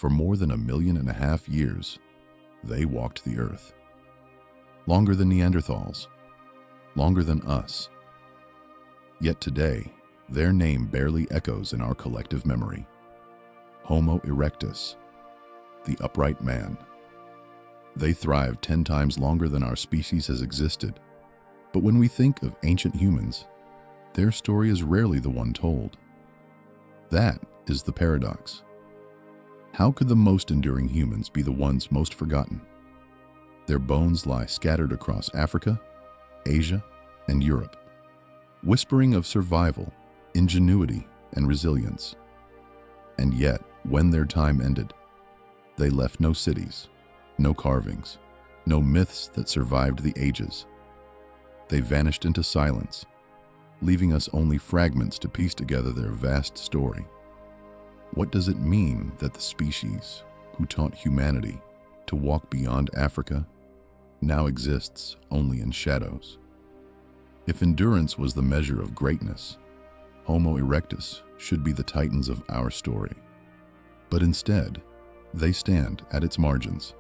For more than 1.5 million years, they walked the earth. Longer than Neanderthals, longer than us. Yet today, their name barely echoes in our collective memory. Homo erectus, the upright man. They thrived 10 times longer than our species has existed. But when we think of ancient humans, their story is rarely the one told. That is the paradox. How could the most enduring humans be the ones most forgotten? Their bones lie scattered across Africa, Asia, and Europe, whispering of survival, ingenuity, and resilience. And yet, when their time ended, they left no cities, no carvings, no myths that survived the ages. They vanished into silence, leaving us only fragments to piece together their vast story. What does it mean that the species who taught humanity to walk beyond Africa now exists only in shadows? If endurance was the measure of greatness, Homo erectus should be the titans of our story. But instead, they stand at its margins.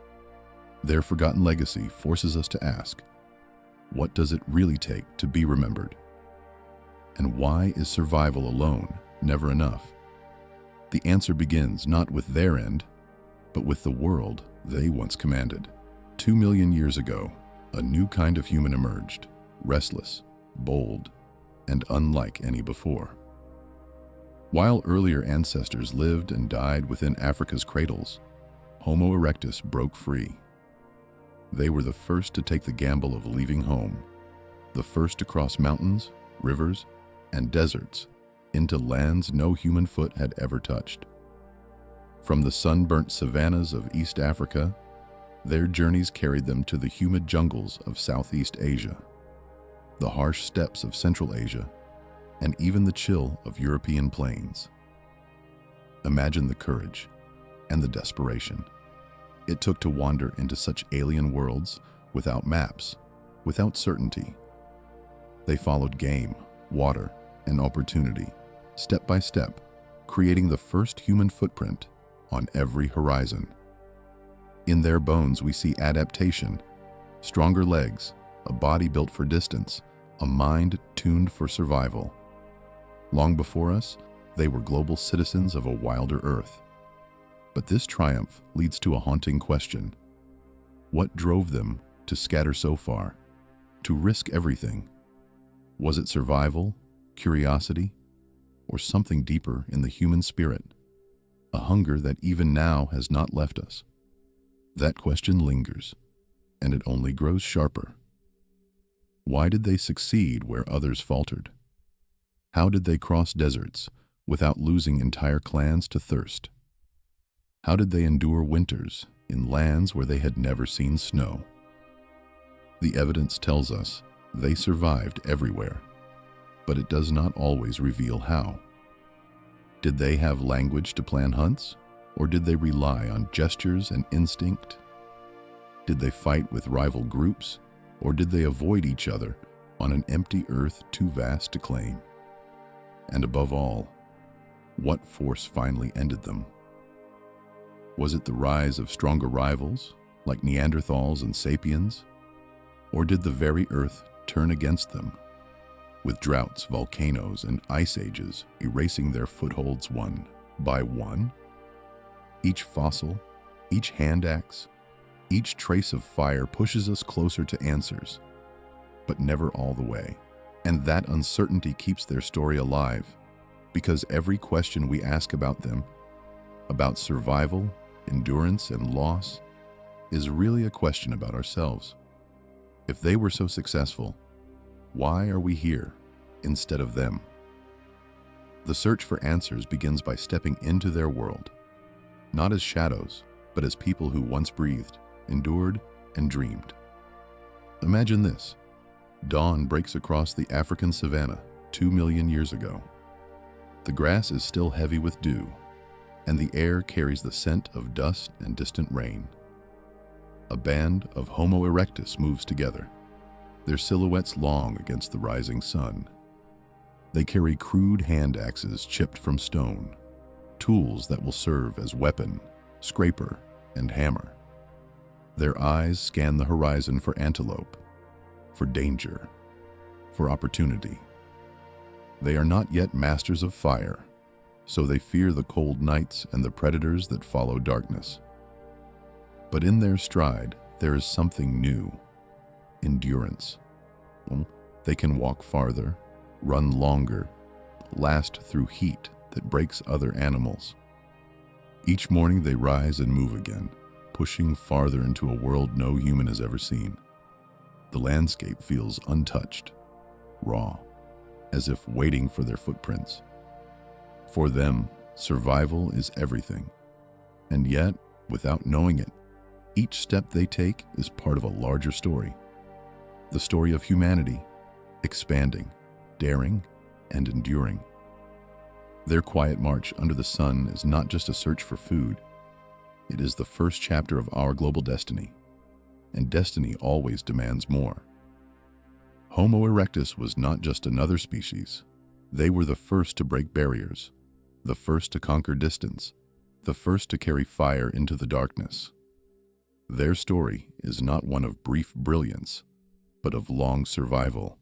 Their forgotten legacy forces us to ask, what does it really take to be remembered? And why is survival alone never enough? The answer begins not with their end, but with the world they once commanded. 2 million years ago, a new kind of human emerged, restless, bold, and unlike any before. While earlier ancestors lived and died within Africa's cradles, Homo erectus broke free. They were the first to take the gamble of leaving home, the first to cross mountains, rivers, and deserts into lands no human foot had ever touched. From the sunburnt savannas of East Africa, their journeys carried them to the humid jungles of Southeast Asia, the harsh steppes of Central Asia, and even the chill of European plains. Imagine the courage and the desperation it took to wander into such alien worlds without maps, without certainty. They followed game, water, and opportunity, step by step, creating the first human footprint on every horizon. In their bones we see adaptation, stronger legs, a body built for distance, a mind tuned for survival. Long before us, they were global citizens of a wilder earth. But this triumph leads to a haunting question. What drove them to scatter so far, to risk everything? Was it survival, curiosity, or something deeper in the human spirit? A hunger that even now has not left us. That question lingers, and it only grows sharper. Why did they succeed where others faltered? How did they cross deserts without losing entire clans to thirst? How did they endure winters in lands where they had never seen snow? The evidence tells us they survived everywhere, but it does not always reveal how. Did they have language to plan hunts, or did they rely on gestures and instinct? Did they fight with rival groups, or did they avoid each other on an empty earth too vast to claim? And above all, what force finally ended them? Was it the rise of stronger rivals, like Neanderthals and sapiens? Or did the very earth turn against them, with droughts, volcanoes, and ice ages erasing their footholds one by one? Each fossil, each hand axe, each trace of fire pushes us closer to answers, but never all the way. And that uncertainty keeps their story alive, because every question we ask about them, about survival, endurance, and loss, is really a question about ourselves. If they were so successful, why are we here instead of them? The search for answers begins by stepping into their world, not as shadows, but as people who once breathed, endured, and dreamed. Imagine this. Dawn breaks across the African savanna 2 million years ago. The grass is still heavy with dew, and the air carries the scent of dust and distant rain. A band of Homo erectus moves together, their silhouettes long against the rising sun. They carry crude hand axes chipped from stone, tools that will serve as weapon scraper, and hammer. Their eyes scan the horizon for antelope, for danger, for opportunity. They are not yet masters of fire, so they fear the cold nights and the predators that follow darkness. But in their stride, there is something new: endurance. They can walk farther, run longer, last through heat that breaks other animals. Each morning they rise and move again, pushing farther into a world no human has ever seen. The landscape feels untouched, raw, as if waiting for their footprints. For them, survival is everything. And yet, without knowing it, each step they take is part of a larger story. The story of humanity, expanding, daring, and enduring. Their quiet march under the sun is not just a search for food. It is the first chapter of our global destiny. And destiny always demands more. Homo erectus was not just another species. They were the first to break barriers, the first to conquer distance, the first to carry fire into the darkness. Their story is not one of brief brilliance, but of long survival,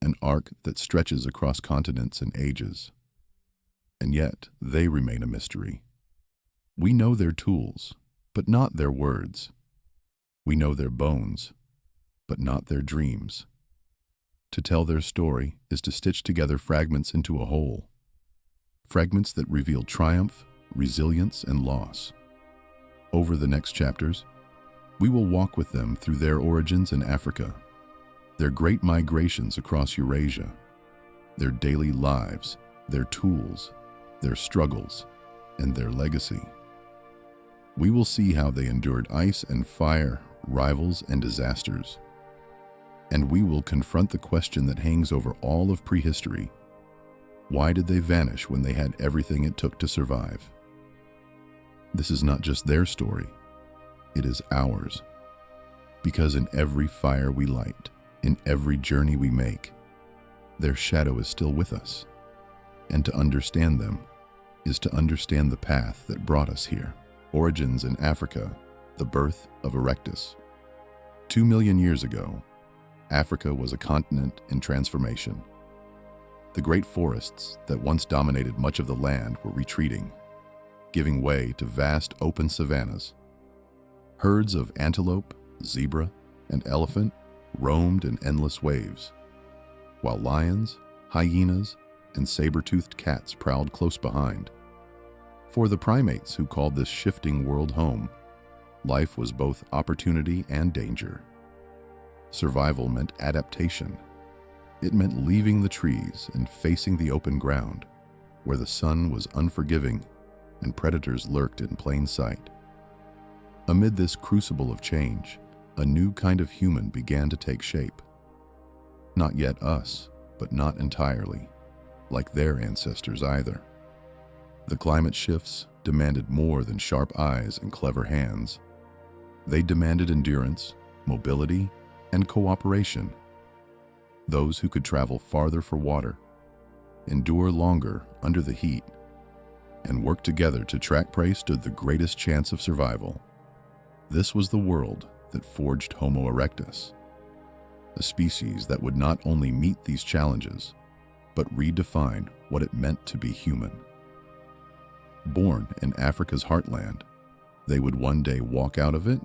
an arc that stretches across continents and ages. And yet, they remain a mystery. We know their tools, but not their words. We know their bones, but not their dreams. To tell their story is to stitch together fragments into a whole. Fragments that reveal triumph, resilience, and loss. Over the next chapters, we will walk with them through their origins in Africa, their great migrations across Eurasia, their daily lives, their tools, their struggles, and their legacy. We will see how they endured ice and fire, rivals and disasters. And we will confront the question that hangs over all of prehistory: why did they vanish when they had everything it took to survive? This is not just their story, it is ours. Because in every fire we light, in every journey we make, their shadow is still with us. And to understand them is to understand the path that brought us here. Origins in Africa, the birth of Erectus. 2 million years ago, Africa was a continent in transformation. The great forests that once dominated much of the land were retreating, giving way to vast open savannas. Herds of antelope, zebra, and elephant roamed in endless waves, while lions, hyenas, and saber-toothed cats prowled close behind. For the primates who called this shifting world home, life was both opportunity and danger. Survival meant adaptation. It meant leaving the trees and facing the open ground, where the sun was unforgiving and predators lurked in plain sight. Amid this crucible of change, a new kind of human began to take shape. Not yet us, but not entirely, like their ancestors either. The climate shifts demanded more than sharp eyes and clever hands. They demanded endurance, mobility, and cooperation. Those who could travel farther for water, endure longer under the heat, and work together to track prey stood the greatest chance of survival. This was the world that forged Homo erectus, a species that would not only meet these challenges, but redefine what it meant to be human. Born in Africa's heartland, they would one day walk out of it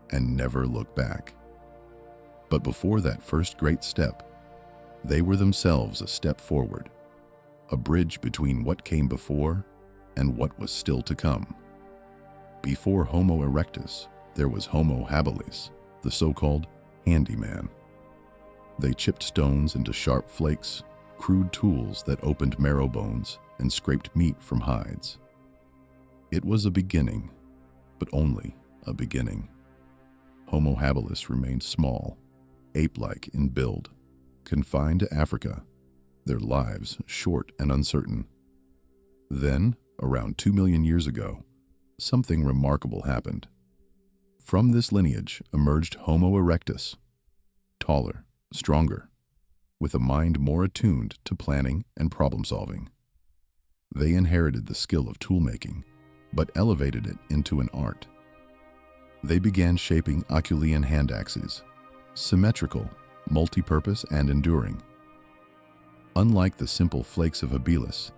and never look back. But before that first great step, they were themselves a step forward, a bridge between what came before and what was still to come. Before Homo erectus, there was Homo habilis, the so-called handyman. They chipped stones into sharp flakes, crude tools that opened marrow bones and scraped meat from hides. It was a beginning, but only a beginning. Homo habilis remained small, ape-like in build, confined to Africa, their lives short and uncertain. Then, around 2 million years ago, something remarkable happened. From this lineage emerged Homo erectus, taller, stronger, with a mind more attuned to planning and problem-solving. They inherited the skill of tool-making, but elevated it into an art. They began shaping Acheulean hand axes, symmetrical, multi-purpose, and enduring. Unlike the simple flakes of habilis,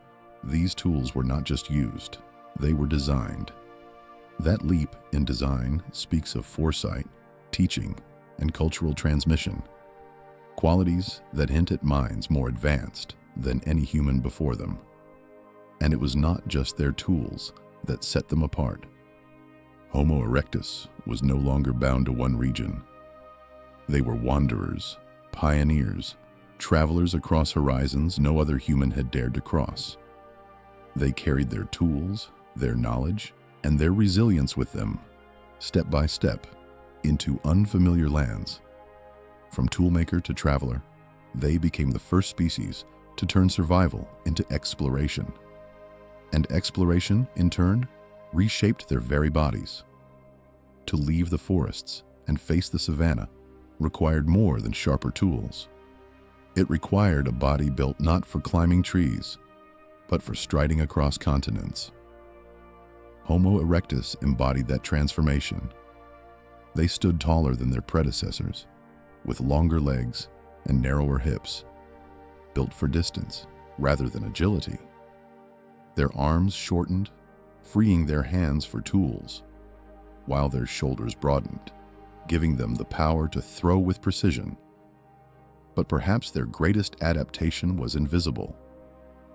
these tools were not just used, they were designed. That leap in design speaks of foresight, teaching, and cultural transmission, qualities that hint at minds more advanced than any human before them. And it was not just their tools that set them apart. Homo erectus was no longer bound to one region. They were wanderers, pioneers, travelers across horizons no other human had dared to cross. They carried their tools, their knowledge, and their resilience with them, step by step, into unfamiliar lands. From toolmaker to traveler, they became the first species to turn survival into exploration. And exploration, in turn, reshaped their very bodies. To leave the forests and face the savanna required more than sharper tools. It required a body built not for climbing trees, but for striding across continents. Homo erectus embodied that transformation. They stood taller than their predecessors, with longer legs and narrower hips, built for distance rather than agility. Their arms shortened, freeing their hands for tools, while their shoulders broadened, giving them the power to throw with precision. But perhaps their greatest adaptation was invisible,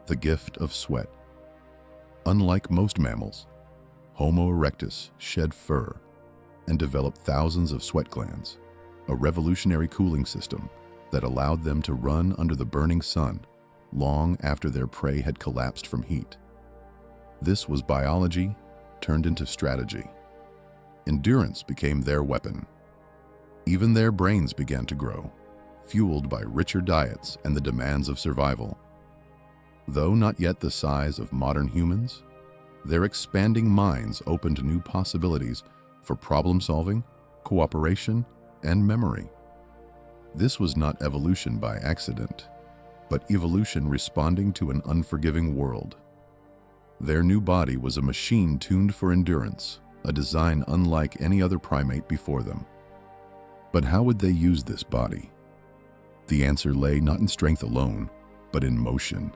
the gift of sweat. Unlike most mammals, Homo erectus shed fur and developed thousands of sweat glands, a revolutionary cooling system that allowed them to run under the burning sun long after their prey had collapsed from heat. This was biology turned into strategy. Endurance became their weapon. Even their brains began to grow, fueled by richer diets and the demands of survival. Though not yet the size of modern humans, their expanding minds opened new possibilities for problem-solving, cooperation, and memory. This was not evolution by accident, but evolution responding to an unforgiving world. Their new body was a machine tuned for endurance, a design unlike any other primate before them. But how would they use this body? The answer lay not in strength alone, but in motion,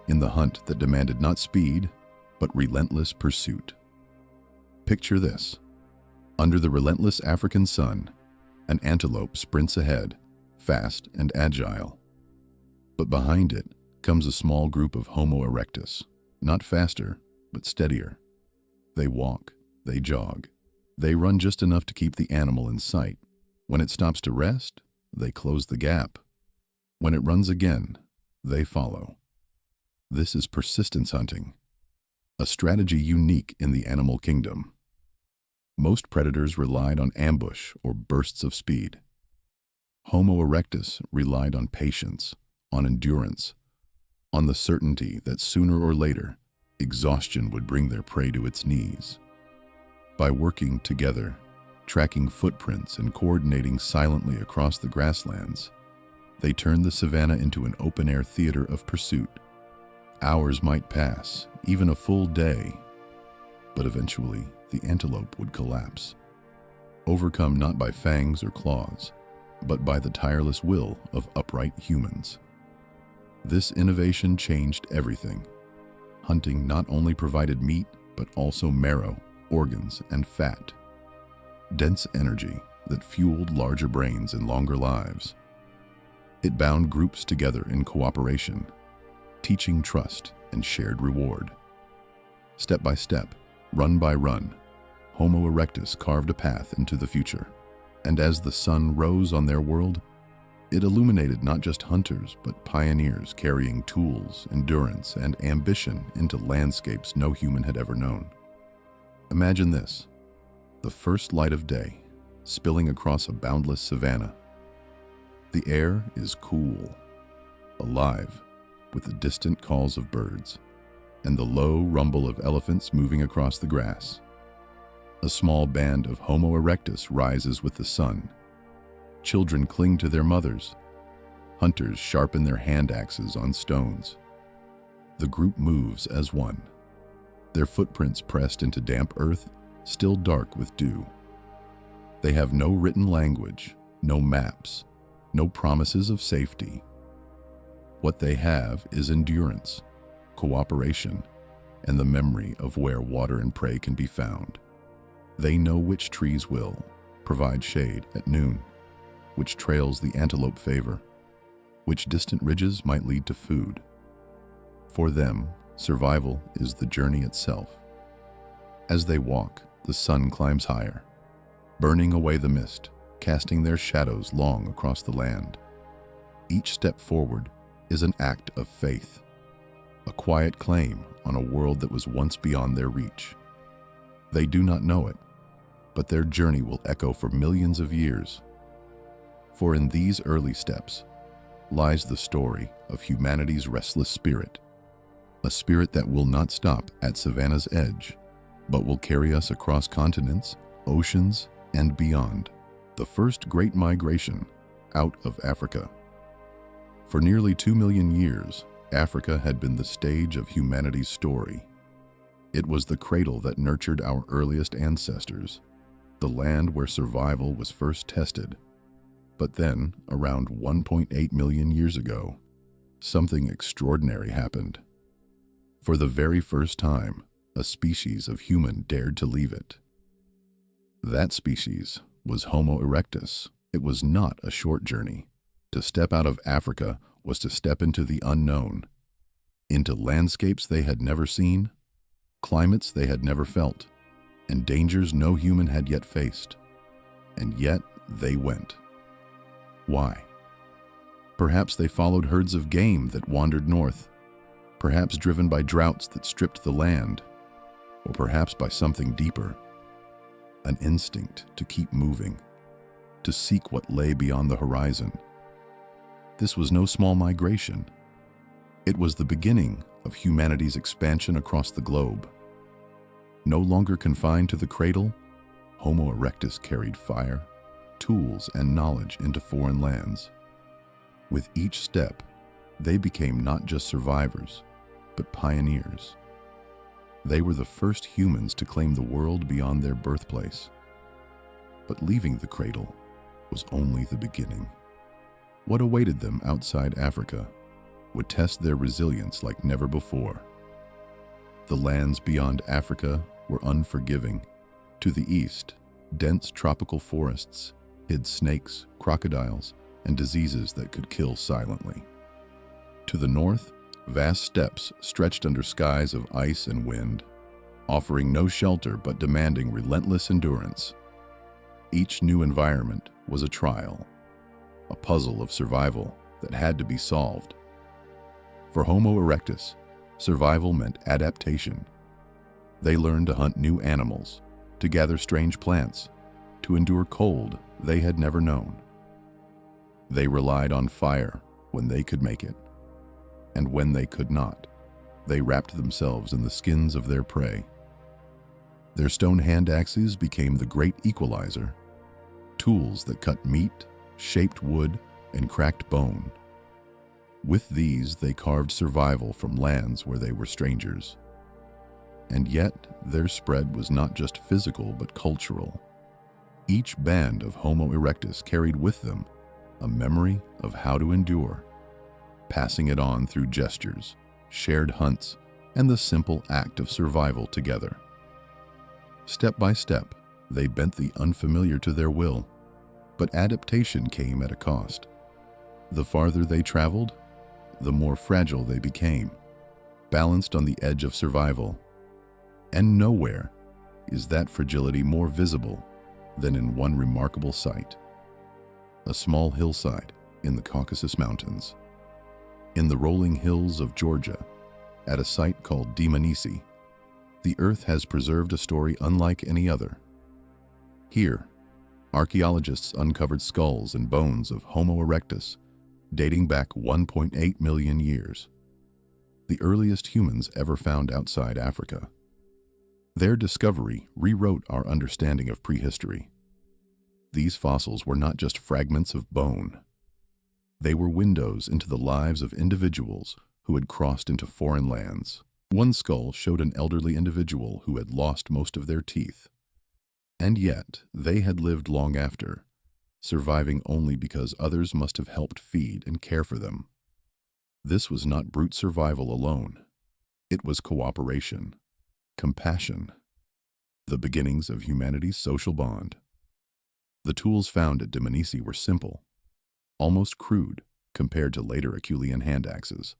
in the hunt that demanded not speed, but relentless pursuit. Picture this. Under the relentless African sun, an antelope sprints ahead, fast and agile. But behind it comes a small group of Homo erectus, not faster, but steadier. They walk, they jog, they run just enough to keep the animal in sight. When it stops to rest, they close the gap. When it runs again, they follow. This is persistence hunting, a strategy unique in the animal kingdom. Most predators relied on ambush or bursts of speed. Homo erectus relied on patience, on endurance, on the certainty that sooner or later, exhaustion would bring their prey to its knees. By working together, tracking footprints and coordinating silently across the grasslands, they turned the savanna into an open-air theater of pursuit. Hours might pass, even a full day, but eventually the antelope would collapse, overcome not by fangs or claws, but by the tireless will of upright humans. This innovation changed everything. Hunting not only provided meat, but also marrow, organs, and fat. Dense energy that fueled larger brains and longer lives. It bound groups together in cooperation, teaching trust and shared reward. Step by step, run by run, Homo erectus carved a path into the future. And as the sun rose on their world, it illuminated not just hunters, but pioneers carrying tools, endurance, and ambition into landscapes no human had ever known. Imagine this, the first light of day, spilling across a boundless savanna. The air is cool, alive, with the distant calls of birds, and the low rumble of elephants moving across the grass. A small band of Homo erectus rises with the sun. Children cling to their mothers. Hunters sharpen their hand axes on stones. The group moves as one. their footprints pressed into damp earth, still dark with dew. They have no written language, no maps, no promises of safety. What they have is endurance, cooperation, and the memory of where water and prey can be found. They know which trees will provide shade at noon, which trails the antelope favor, which distant ridges might lead to food. For them, survival is the journey itself. As they walk, the sun climbs higher, burning away the mist, casting their shadows long across the land. Each step forward is an act of faith, a quiet claim on a world that was once beyond their reach. They do not know it, but their journey will echo for millions of years. For in these early steps lies the story of humanity's restless spirit, a spirit that will not stop at Savannah's edge, but will carry us across continents, oceans, and beyond. The first great migration out of Africa. For nearly 2 million years, Africa had been the stage of humanity's story. It was the cradle that nurtured our earliest ancestors, the land where survival was first tested. But then, around 1.8 million years ago, something extraordinary happened. For the very first time, a species of human dared to leave it. That species was Homo erectus. It was not a short journey. To step out of Africa was to step into the unknown, into landscapes they had never seen, climates they had never felt, and dangers no human had yet faced. And yet they went. Why? Perhaps they followed herds of game that wandered north, perhaps driven by droughts that stripped the land, or perhaps by something deeper, an instinct to keep moving, to seek what lay beyond the horizon. This was no small migration. It was the beginning of humanity's expansion across the globe. No longer confined to the cradle, Homo erectus carried fire, tools, and knowledge into foreign lands. With each step, they became not just survivors, but pioneers. They were the first humans to claim the world beyond their birthplace. But leaving the cradle was only the beginning. What awaited them outside Africa would test their resilience like never before. The lands beyond Africa were unforgiving. To the east, dense tropical forests hid snakes, crocodiles, and diseases that could kill silently. To the north, vast steppes stretched under skies of ice and wind, offering no shelter but demanding relentless endurance. Each new environment was a trial, a puzzle of survival that had to be solved. For Homo erectus, survival meant adaptation. They learned to hunt new animals, to gather strange plants, to endure cold they had never known. They relied on fire when they could make it, and when they could not, they wrapped themselves in the skins of their prey. Their stone hand axes became the great equalizer, tools that cut meat, shaped wood, and cracked bone. With these, they carved survival from lands where they were strangers. And yet, their spread was not just physical but cultural. Each band of Homo erectus carried with them a memory of how to endure, passing it on through gestures, shared hunts, and the simple act of survival together. Step by step, they bent the unfamiliar to their will, but adaptation came at a cost. The farther they traveled, the more fragile they became, balanced on the edge of survival. And nowhere is that fragility more visible than in one remarkable sight: a small hillside in the Caucasus Mountains. In the rolling hills of Georgia, at a site called Dmanisi, the earth has preserved a story unlike any other. Here, archaeologists uncovered skulls and bones of Homo erectus dating back 1.8 million years, the earliest humans ever found outside Africa. Their discovery rewrote our understanding of prehistory. These fossils were not just fragments of bone. They were windows into the lives of individuals who had crossed into foreign lands. One skull showed an elderly individual who had lost most of their teeth, and yet they had lived long after, surviving only because others must have helped feed and care for them. This was not brute survival alone. It was cooperation, compassion, the beginnings of humanity's social bond. The tools found at Dmanisi were simple, almost crude compared to later Acheulean hand axes,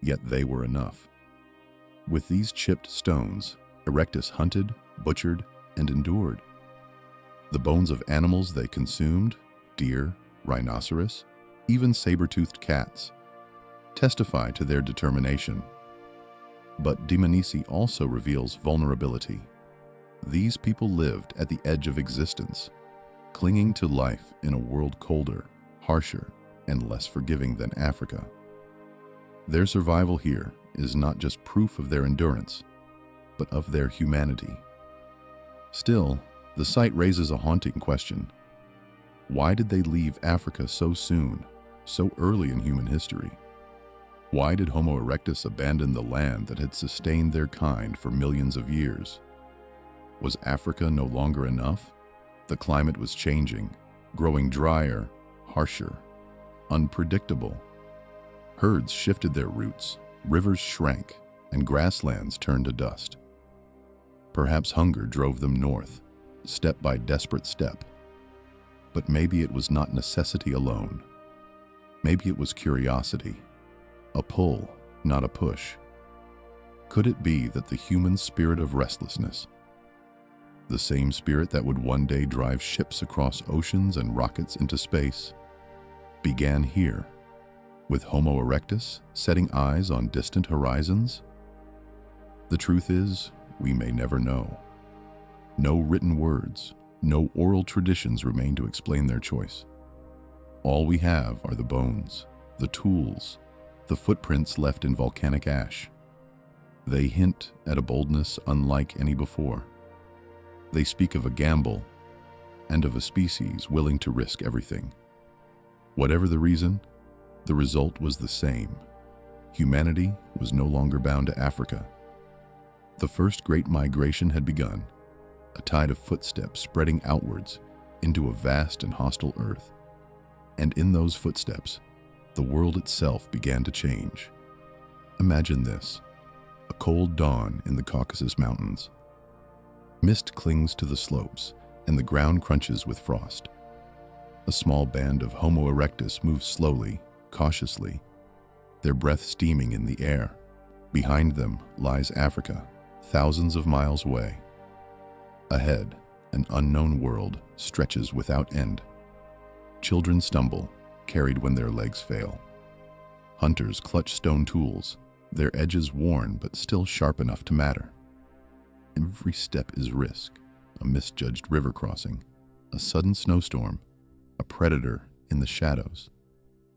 yet they were enough. With these chipped stones, Erectus hunted, butchered, and endured. The bones of animals they consumed, deer, rhinoceros, even saber-toothed cats, testify to their determination. But Dmanisi also reveals vulnerability. These people lived at the edge of existence, clinging to life in a world colder, harsher, and less forgiving than Africa. Their survival here is not just proof of their endurance, but of their humanity. Still, the site raises a haunting question. Why did they leave Africa so soon, so early in human history? Why did Homo erectus abandon the land that had sustained their kind for millions of years? Was Africa no longer enough? The climate was changing, growing drier, harsher, unpredictable. Herds shifted their routes, rivers shrank, and grasslands turned to dust. Perhaps hunger drove them north, step by desperate step. But maybe it was not necessity alone. Maybe it was curiosity, a pull, not a push. Could it be that the human spirit of restlessness, the same spirit that would one day drive ships across oceans and rockets into space, began here, with Homo erectus setting eyes on distant horizons? The truth is, we may never know. No written words, no oral traditions remain to explain their choice. All we have are the bones, the tools, the footprints left in volcanic ash. They hint at a boldness unlike any before. They speak of a gamble and of a species willing to risk everything. Whatever the reason, the result was the same. Humanity was no longer bound to Africa. The first great migration had begun, a tide of footsteps spreading outwards into a vast and hostile earth. And in those footsteps, the world itself began to change. Imagine this: a cold dawn in the Caucasus Mountains. Mist clings to the slopes, and the ground crunches with frost. A small band of Homo erectus moves slowly, cautiously, their breath steaming in the air. Behind them lies Africa, thousands of miles away. Ahead, an unknown world stretches without end. Children stumble, carried when their legs fail. Hunters clutch stone tools, their edges worn but still sharp enough to matter. Every step is risk, a misjudged river crossing, a sudden snowstorm, a predator in the shadows.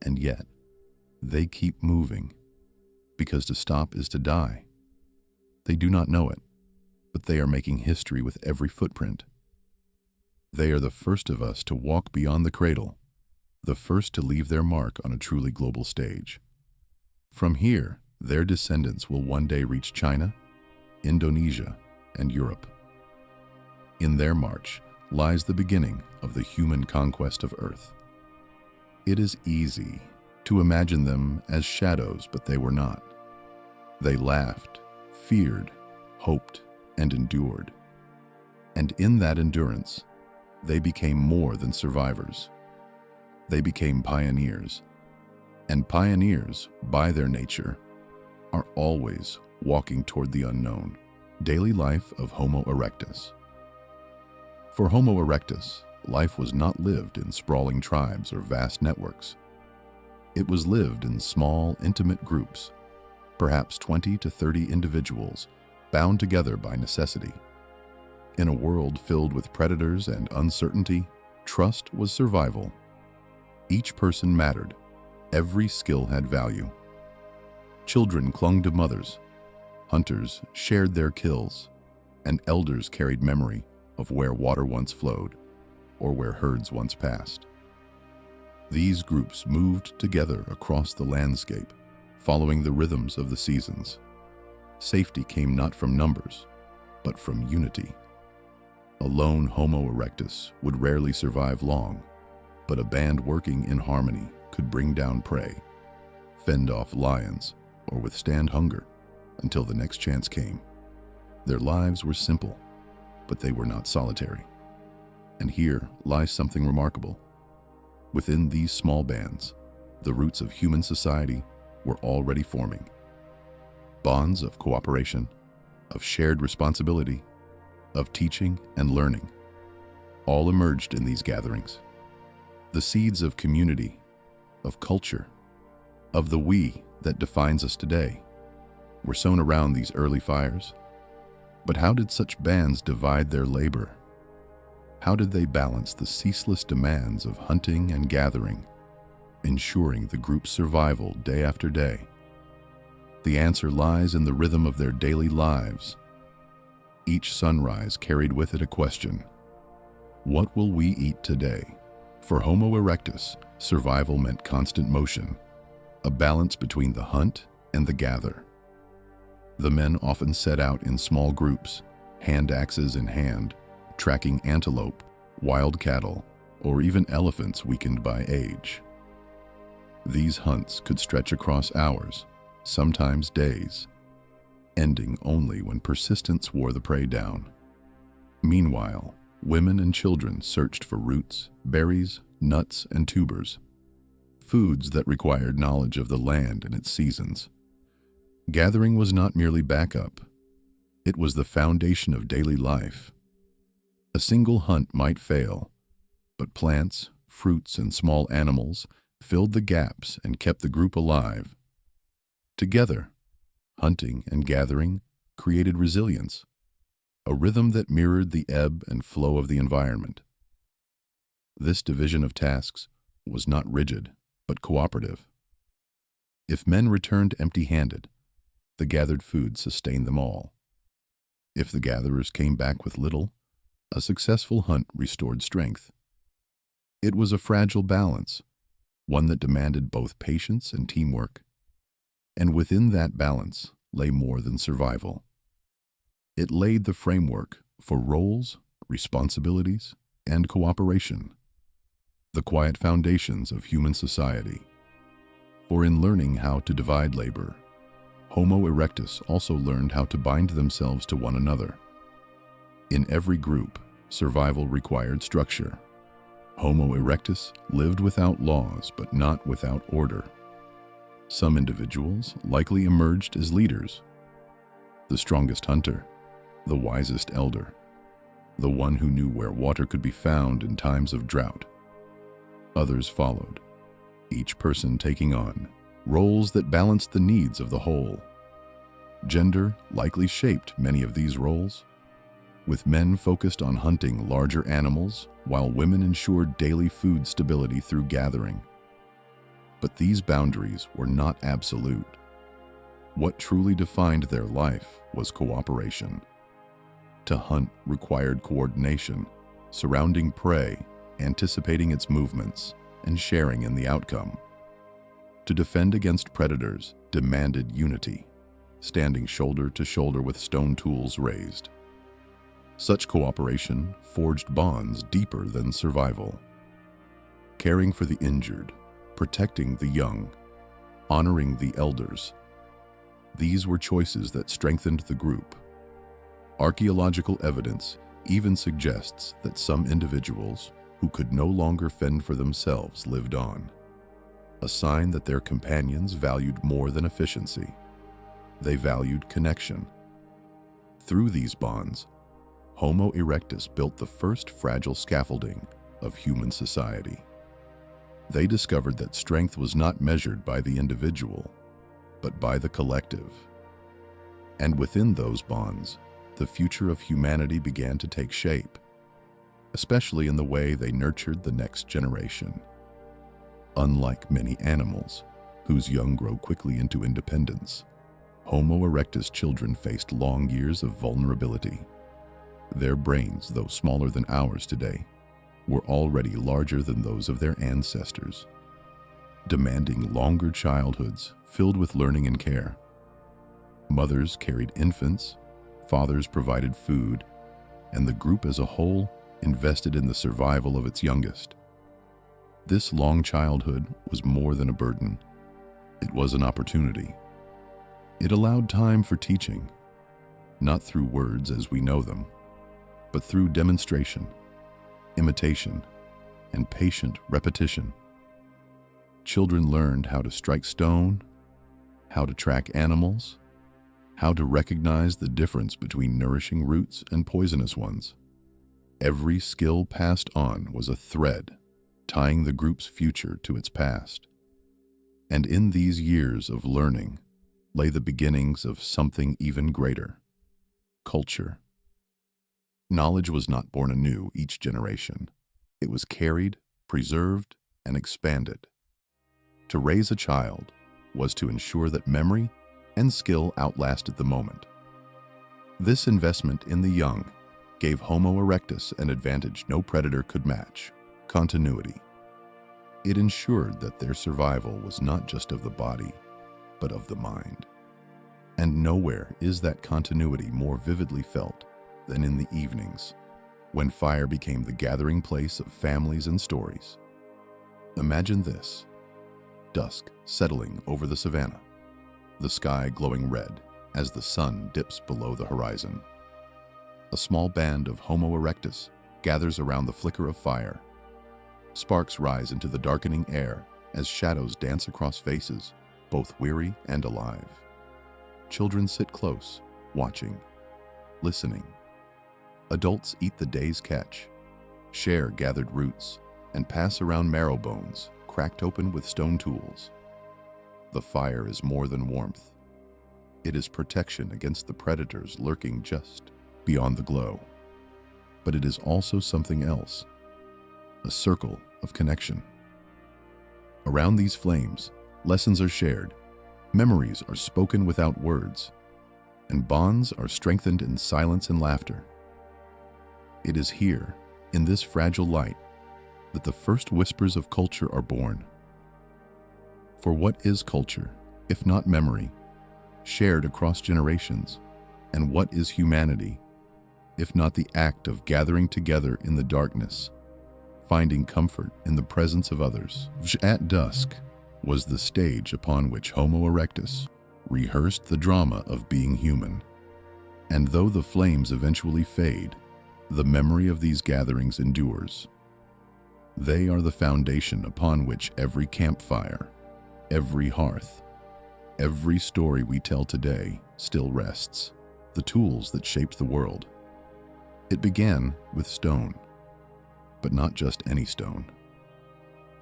And yet, they keep moving, because to stop is to die. They do not know it, but they are making history with every footprint. They are the first of us to walk beyond the cradle, the first to leave their mark on a truly global stage. From here, their descendants will one day reach China, Indonesia, and Europe. In their march lies the beginning of the human conquest of Earth. It is easy to imagine them as shadows, but they were not. They laughed, feared, hoped, and endured. And in that endurance, they became more than survivors. They became pioneers. And pioneers, by their nature, are always walking toward the unknown. Daily life of Homo erectus. For Homo erectus, life was not lived in sprawling tribes or vast networks. It was lived in small, intimate groups, perhaps 20 to 30 individuals, bound together by necessity. In a world filled with predators and uncertainty, trust was survival. Each person mattered. Every skill had value. Children clung to mothers. Hunters shared their kills, and elders carried memory of where water once flowed or where herds once passed. These groups moved together across the landscape, following the rhythms of the seasons. Safety came not from numbers, but from unity. A lone Homo erectus would rarely survive long, but a band working in harmony could bring down prey, fend off lions, or withstand hunger until the next chance came. Their lives were simple, but they were not solitary. And here lies something remarkable. Within these small bands, the roots of human society were already forming. Bonds of cooperation, of shared responsibility, of teaching and learning, all emerged in these gatherings. The seeds of community, of culture, of the we that defines us today, were sown around these early fires. But how did such bands divide their labor? How did they balance the ceaseless demands of hunting and gathering, ensuring the group's survival day after day? The answer lies in the rhythm of their daily lives. Each sunrise carried with it a question: what will we eat today? For Homo erectus, survival meant constant motion, a balance between the hunt and the gather. The men often set out in small groups, hand axes in hand, tracking antelope, wild cattle, or even elephants weakened by age. These hunts could stretch across hours, sometimes days, ending only when persistence wore the prey down. Meanwhile, women and children searched for roots, berries, nuts, and tubers, foods that required knowledge of the land and its seasons. Gathering was not merely backup. It was the foundation of daily life. A single hunt might fail, but plants, fruits, and small animals filled the gaps and kept the group alive. Together, hunting and gathering created resilience, a rhythm that mirrored the ebb and flow of the environment. This division of tasks was not rigid, but cooperative. If men returned empty-handed, the gathered food sustained them all. If the gatherers came back with little, a successful hunt restored strength. It was a fragile balance, one that demanded both patience and teamwork. And within that balance lay more than survival. It laid the framework for roles, responsibilities, and cooperation, the quiet foundations of human society. For in learning how to divide labor, Homo erectus also learned how to bind themselves to one another. In every group, survival required structure. Homo erectus lived without laws, but not without order. Some individuals likely emerged as leaders: the strongest hunter, the wisest elder, the one who knew where water could be found in times of drought. Others followed, each person taking on roles that balanced the needs of the whole. Gender likely shaped many of these roles, with men focused on hunting larger animals while women ensured daily food stability through gathering. But these boundaries were not absolute. What truly defined their life was cooperation. To hunt required coordination, surrounding prey, anticipating its movements, and sharing in the outcome. To defend against predators demanded unity, standing shoulder to shoulder with stone tools raised. Such cooperation forged bonds deeper than survival. Caring for the injured, protecting the young, honoring the elders. These were choices that strengthened the group. Archaeological evidence even suggests that some individuals who could no longer fend for themselves lived on, a sign that their companions valued more than efficiency. They valued connection. Through these bonds, Homo erectus built the first fragile scaffolding of human society. They discovered that strength was not measured by the individual, but by the collective. And within those bonds, the future of humanity began to take shape, especially in the way they nurtured the next generation. Unlike many animals, whose young grow quickly into independence, Homo erectus children faced long years of vulnerability. Their brains, though smaller than ours today, were already larger than those of their ancestors, demanding longer childhoods filled with learning and care. Mothers carried infants, fathers provided food, and the group as a whole invested in the survival of its youngest. This long childhood was more than a burden. It was an opportunity. It allowed time for teaching, not through words as we know them, but through demonstration, imitation, and patient repetition. Children learned how to strike stone, how to track animals, how to recognize the difference between nourishing roots and poisonous ones. Every skill passed on was a thread tying the group's future to its past. And in these years of learning lay the beginnings of something even greater: culture. Knowledge was not born anew each generation. It was carried, preserved, and expanded. To raise a child was to ensure that memory and skill outlasted the moment. This investment in the young gave Homo erectus an advantage no predator could match: continuity. It ensured that their survival was not just of the body, but of the mind. And nowhere is that continuity more vividly felt than in the evenings, when fire became the gathering place of families and stories. Imagine this: dusk settling over the savannah, the sky glowing red as the sun dips below the horizon. A small band of Homo erectus gathers around the flicker of fire. Sparks rise into the darkening air as shadows dance across faces, both weary and alive. Children sit close, watching, listening. Adults eat the day's catch, share gathered roots, and pass around marrow bones cracked open with stone tools. The fire is more than warmth. It is protection against the predators lurking just beyond the glow. But it is also something else: a circle of connection. Around these flames, lessons are shared, memories are spoken without words, and bonds are strengthened in silence and laughter. It is here, in this fragile light, that the first whispers of culture are born. For what is culture, if not memory, shared across generations? And what is humanity, if not the act of gathering together in the darkness, finding comfort in the presence of others? At dusk was the stage upon which Homo erectus rehearsed the drama of being human. And though the flames eventually fade, the memory of these gatherings endures. They are the foundation upon which every campfire, every hearth, every story we tell today still rests, the tools that shaped the world. It began with stone, but not just any stone.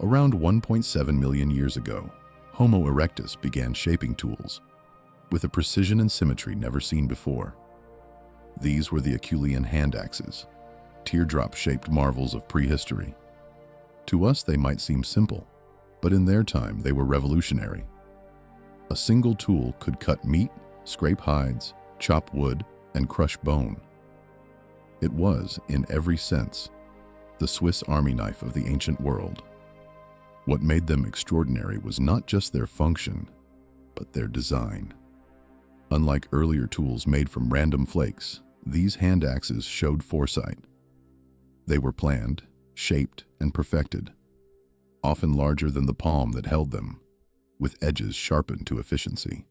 Around 1.7 million years ago, Homo erectus began shaping tools with a precision and symmetry never seen before. These were the Acheulean hand axes, teardrop-shaped marvels of prehistory. To us, they might seem simple, but in their time, they were revolutionary. A single tool could cut meat, scrape hides, chop wood, and crush bone. It was, in every sense, the Swiss Army knife of the ancient world. What made them extraordinary was not just their function, but their design. Unlike earlier tools made from random flakes, these hand axes showed foresight. They were planned, shaped, and perfected, often larger than the palm that held them, with edges sharpened to efficiency.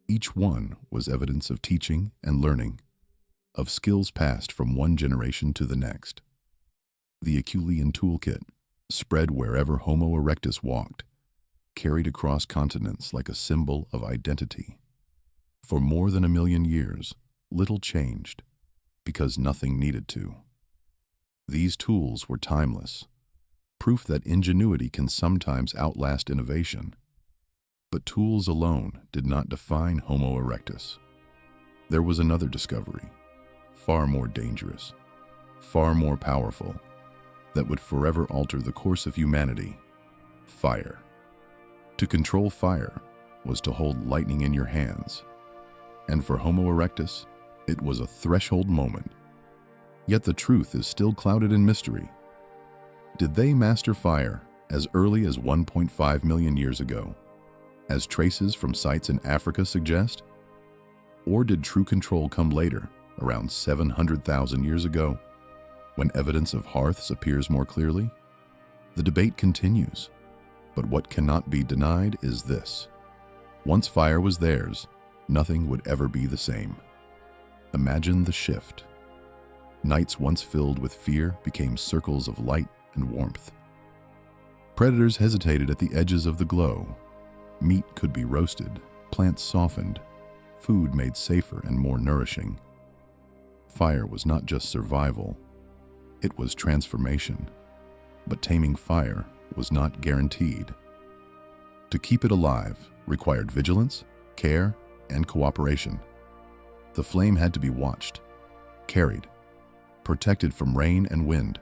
Each one was evidence of teaching and learning, of skills passed from one generation to the next. The Acheulean toolkit, spread wherever Homo erectus walked, carried across continents like a symbol of identity. For more than 1 million years, little changed, because nothing needed to. These tools were timeless, proof that ingenuity can sometimes outlast innovation. But tools alone did not define Homo erectus. There was another discovery, far more dangerous, far more powerful, that would forever alter the course of humanity: fire. To control fire was to hold lightning in your hands, and for Homo erectus, it was a threshold moment. Yet the truth is still clouded in mystery. Did they master fire as early as 1.5 million years ago? as traces from sites in Africa suggest? Or did true control come later, around 700,000 years ago, when evidence of hearths appears more clearly? The debate continues, but what cannot be denied is this. Once fire was theirs, nothing would ever be the same. Imagine the shift. Nights once filled with fear became circles of light and warmth. Predators hesitated at the edges of the glow. Meat could be roasted, plants softened, food made safer and more nourishing. Fire was not just survival, it was transformation. But taming fire was not guaranteed. To keep it alive required vigilance, care, and cooperation. The flame had to be watched, carried, protected from rain and wind.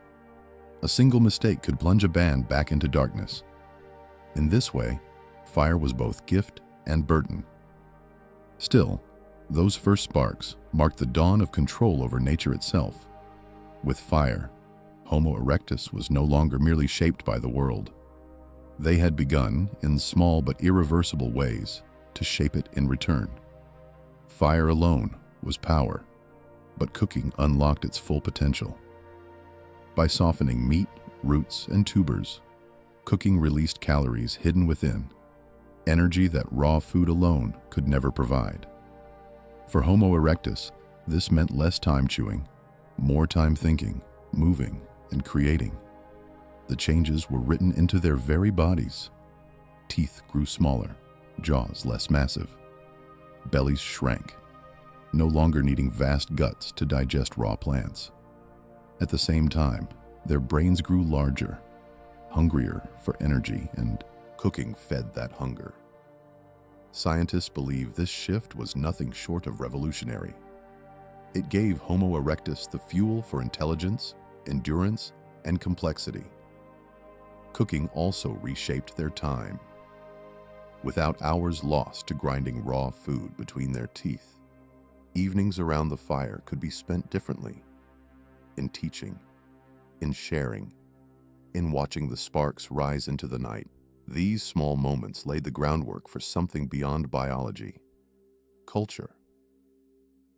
A single mistake could plunge a band back into darkness. In this way, fire was both gift and burden. Still, those first sparks marked the dawn of control over nature itself. With fire, Homo erectus was no longer merely shaped by the world. They had begun, in small but irreversible ways, to shape it in return. Fire alone was power, but cooking unlocked its full potential. By softening meat, roots, and tubers, cooking released calories hidden within, energy that raw food alone could never provide. For Homo erectus, this meant less time chewing, more time thinking, moving, and creating. The changes were written into their very bodies. Teeth grew smaller, jaws less massive. Bellies shrank, no longer needing vast guts to digest raw plants. At the same time, their brains grew larger, hungrier for energy, and cooking fed that hunger. Scientists believe this shift was nothing short of revolutionary. It gave Homo erectus the fuel for intelligence, endurance, and complexity. Cooking also reshaped their time. Without hours lost to grinding raw food between their teeth, evenings around the fire could be spent differently. In teaching, in sharing, in watching the sparks rise into the night. These small moments laid the groundwork for something beyond biology: culture.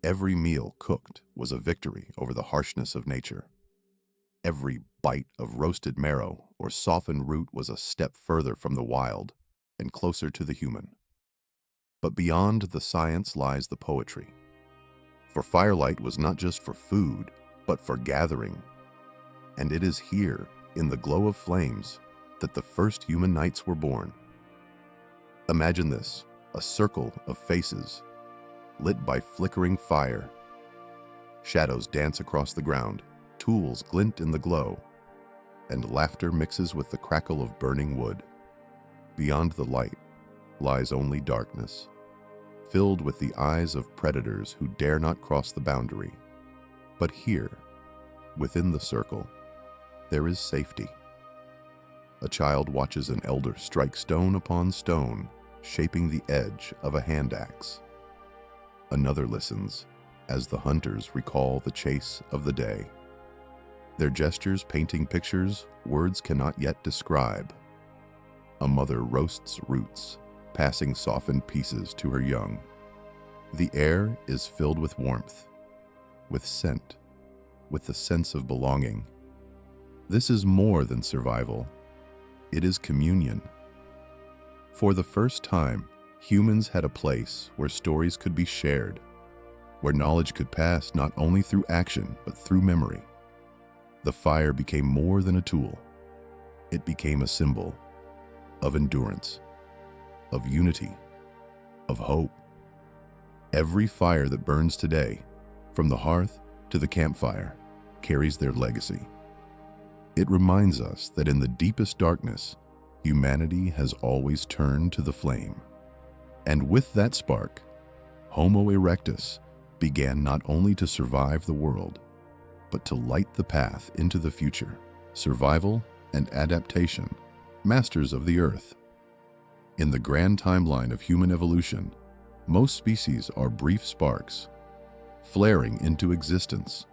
Every meal cooked was a victory over the harshness of nature. Every bite of roasted marrow or softened root was a step further from the wild and closer to the human. But beyond the science lies the poetry. For firelight was not just for food, but for gathering. And it is here, in the glow of flames, that the first human nights were born. Imagine this, a circle of faces, lit by flickering fire. Shadows dance across the ground, tools glint in the glow, and laughter mixes with the crackle of burning wood. Beyond the light lies only darkness, filled with the eyes of predators who dare not cross the boundary. But here, within the circle, there is safety. A child watches an elder strike stone upon stone, shaping the edge of a hand axe. Another listens as the hunters recall the chase of the day. Their gestures painting pictures words cannot yet describe. A mother roasts roots, passing softened pieces to her young. The air is filled with warmth, with scent, with the sense of belonging. This is more than survival. It is communion. For the first time, humans had a place where stories could be shared, where knowledge could pass not only through action, but through memory. The fire became more than a tool. It became a symbol of endurance, of unity, of hope. Every fire that burns today, from the hearth to the campfire, carries their legacy. It reminds us that in the deepest darkness, humanity has always turned to the flame. And with that spark, Homo erectus began not only to survive the world, but to light the path into the future. Survival and adaptation, masters of the earth. In the grand timeline of human evolution, most species are brief sparks, flaring into existence,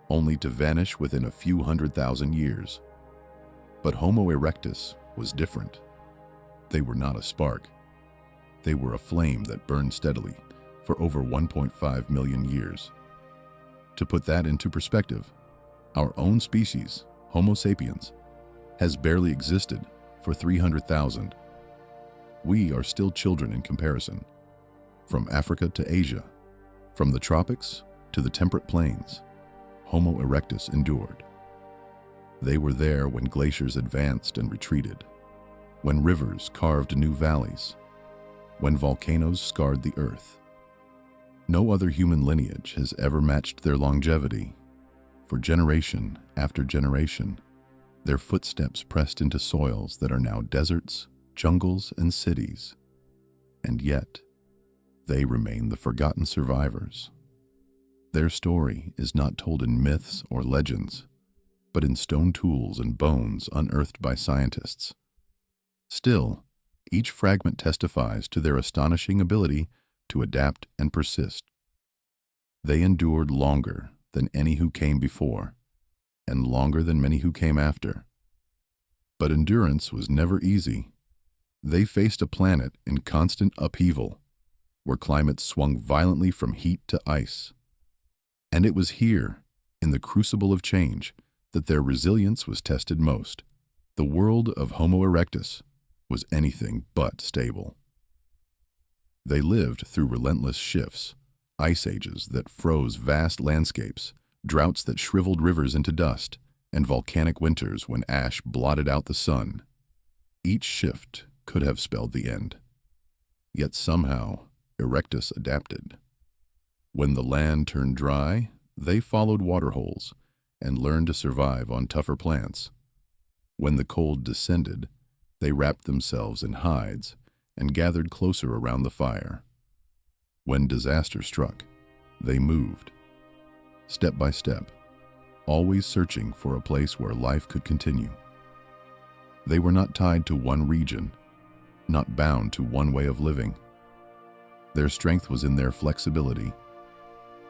only to vanish within a few 100,000 years. But Homo erectus was different. They were not a spark. They were a flame that burned steadily for over 1.5 million years. To put that into perspective, our own species, Homo sapiens, has barely existed for 300,000. We are still children in comparison. From Africa to Asia, from the tropics to the temperate plains, Homo erectus endured. They were there when glaciers advanced and retreated, when rivers carved new valleys, when volcanoes scarred the earth. No other human lineage has ever matched their longevity. For generation after generation, their footsteps pressed into soils that are now deserts, jungles, and cities. And yet, they remain the forgotten survivors. Their story is not told in myths or legends, but in stone tools and bones unearthed by scientists. Still, each fragment testifies to their astonishing ability to adapt and persist. They endured longer than any who came before, and longer than many who came after. But endurance was never easy. They faced a planet in constant upheaval, where climates swung violently from heat to ice. And it was here, in the crucible of change, that their resilience was tested most. The world of Homo erectus was anything but stable. They lived through relentless shifts, ice ages that froze vast landscapes, droughts that shriveled rivers into dust, and volcanic winters when ash blotted out the sun. Each shift could have spelled the end. Yet somehow, Erectus adapted. When the land turned dry, they followed waterholes and learned to survive on tougher plants. When the cold descended, they wrapped themselves in hides and gathered closer around the fire. When disaster struck, they moved, step by step, always searching for a place where life could continue. They were not tied to one region, not bound to one way of living. Their strength was in their flexibility.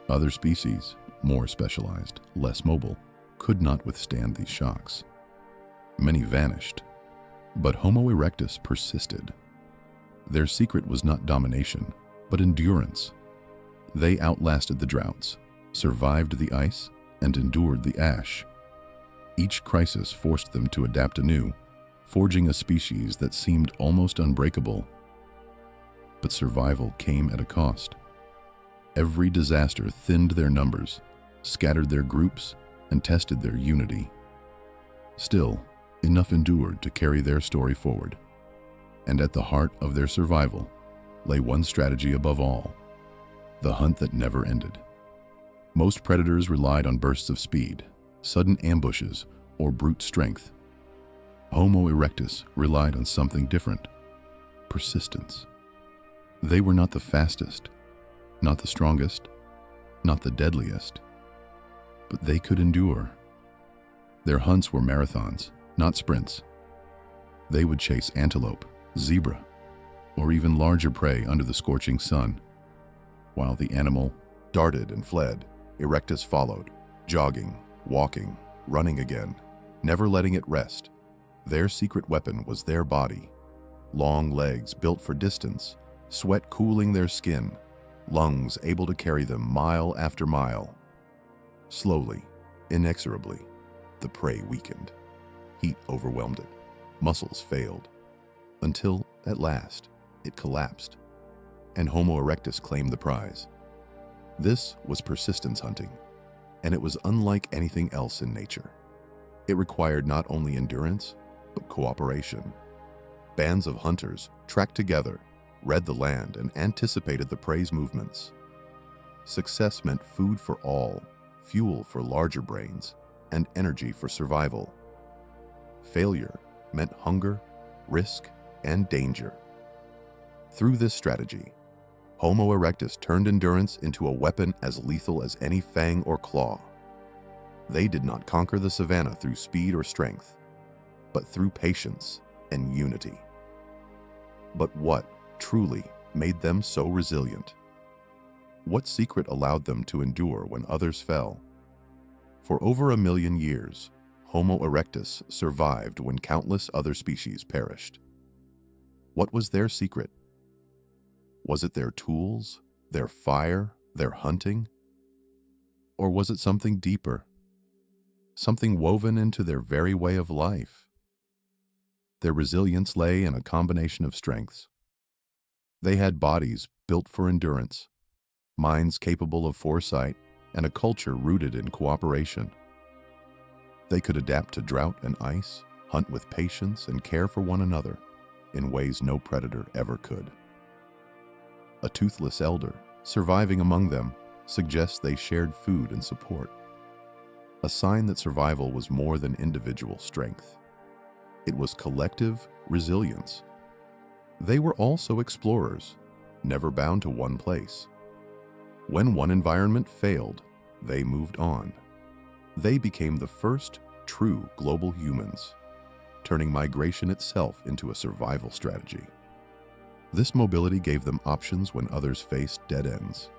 Other species, more specialized, less mobile, could not withstand these shocks. Many vanished, but Homo erectus persisted. Their secret was not domination, but endurance. They outlasted the droughts, survived the ice, and endured the ash. Each crisis forced them to adapt anew, forging a species that seemed almost unbreakable. But survival came at a cost. Every disaster thinned their numbers, scattered their groups, and tested their unity. Still, enough endured to carry their story forward. And at the heart of their survival lay one strategy above all: the hunt that never ended. Most predators relied on bursts of speed, sudden ambushes, or brute strength. Homo erectus relied on something different: persistence. They were not the fastest, not the strongest, not the deadliest, but they could endure. Their hunts were marathons, not sprints. They would chase antelope, zebra, or even larger prey under the scorching sun. While the animal darted and fled, Erectus followed, jogging, walking, running again, never letting it rest. Their secret weapon was their body. Long legs built for distance, sweat cooling their skin, lungs able to carry them mile after mile. Slowly, inexorably, the prey weakened. Heat overwhelmed it. Muscles failed. Until, at last, it collapsed, and Homo erectus claimed the prize. This was persistence hunting, and it was unlike anything else in nature. It required not only endurance, but cooperation. Bands of hunters tracked together, read the land, and anticipated the prey's movements. Success meant food for all, fuel for larger brains, and energy for survival. Failure meant hunger, risk, and danger. Through this strategy, Homo erectus turned endurance into a weapon as lethal as any fang or claw. They did not conquer the savanna through speed or strength, but through patience and unity. But what truly made them so resilient? What secret allowed them to endure when others fell? For over 1 million years, Homo erectus survived when countless other species perished. What was their secret? Was it their tools, their fire, their hunting? Or was it something deeper, something woven into their very way of life? Their resilience lay in a combination of strengths. They had bodies built for endurance, minds capable of foresight, and a culture rooted in cooperation. They could adapt to drought and ice, hunt with patience, and care for one another in ways no predator ever could. A toothless elder, surviving among them, suggests they shared food and support, a sign that survival was more than individual strength. It was collective resilience. They were also explorers, never bound to one place. When one environment failed, they moved on. They became the first true global humans, turning migration itself into a survival strategy. This mobility gave them options when others faced dead ends.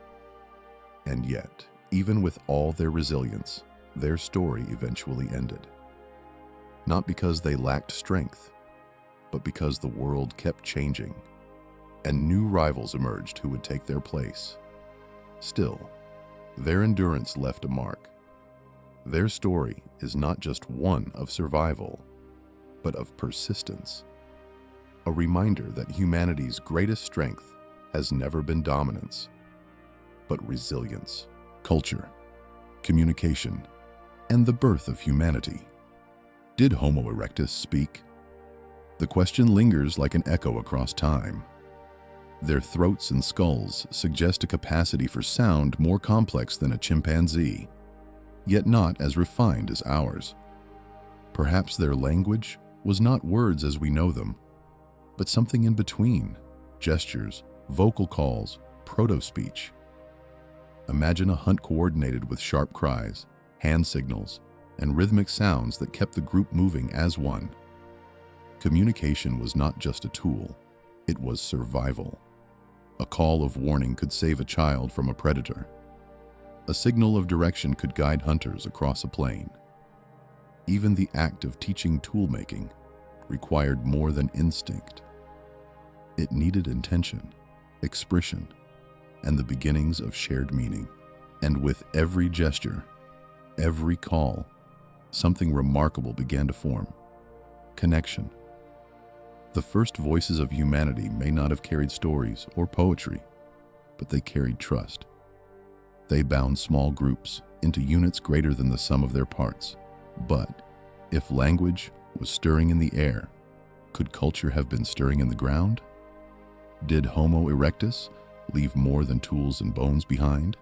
And yet, even with all their resilience, their story eventually ended. Not because they lacked strength, but because the world kept changing, and new rivals emerged who would take their place. Still, their endurance left a mark. Their story is not just one of survival, but of persistence. A reminder that humanity's greatest strength has never been dominance, but resilience, culture, communication, and the birth of humanity. Did Homo erectus speak? The question lingers like an echo across time. Their throats and skulls suggest a capacity for sound more complex than a chimpanzee, yet not as refined as ours. Perhaps their language was not words as we know them, but something in between: gestures, vocal calls, proto-speech. Imagine a hunt coordinated with sharp cries, hand signals, and rhythmic sounds that kept the group moving as one. Communication was not just a tool, it was survival. A call of warning could save a child from a predator. A signal of direction could guide hunters across a plain. Even the act of teaching tool-making required more than instinct. It needed intention, expression, and the beginnings of shared meaning. And with every gesture, every call, something remarkable began to form: connection. The first voices of humanity may not have carried stories or poetry, but they carried trust. They bound small groups into units greater than the sum of their parts. But if language was stirring in the air, could culture have been stirring in the ground? Did Homo erectus leave more than tools and bones behind?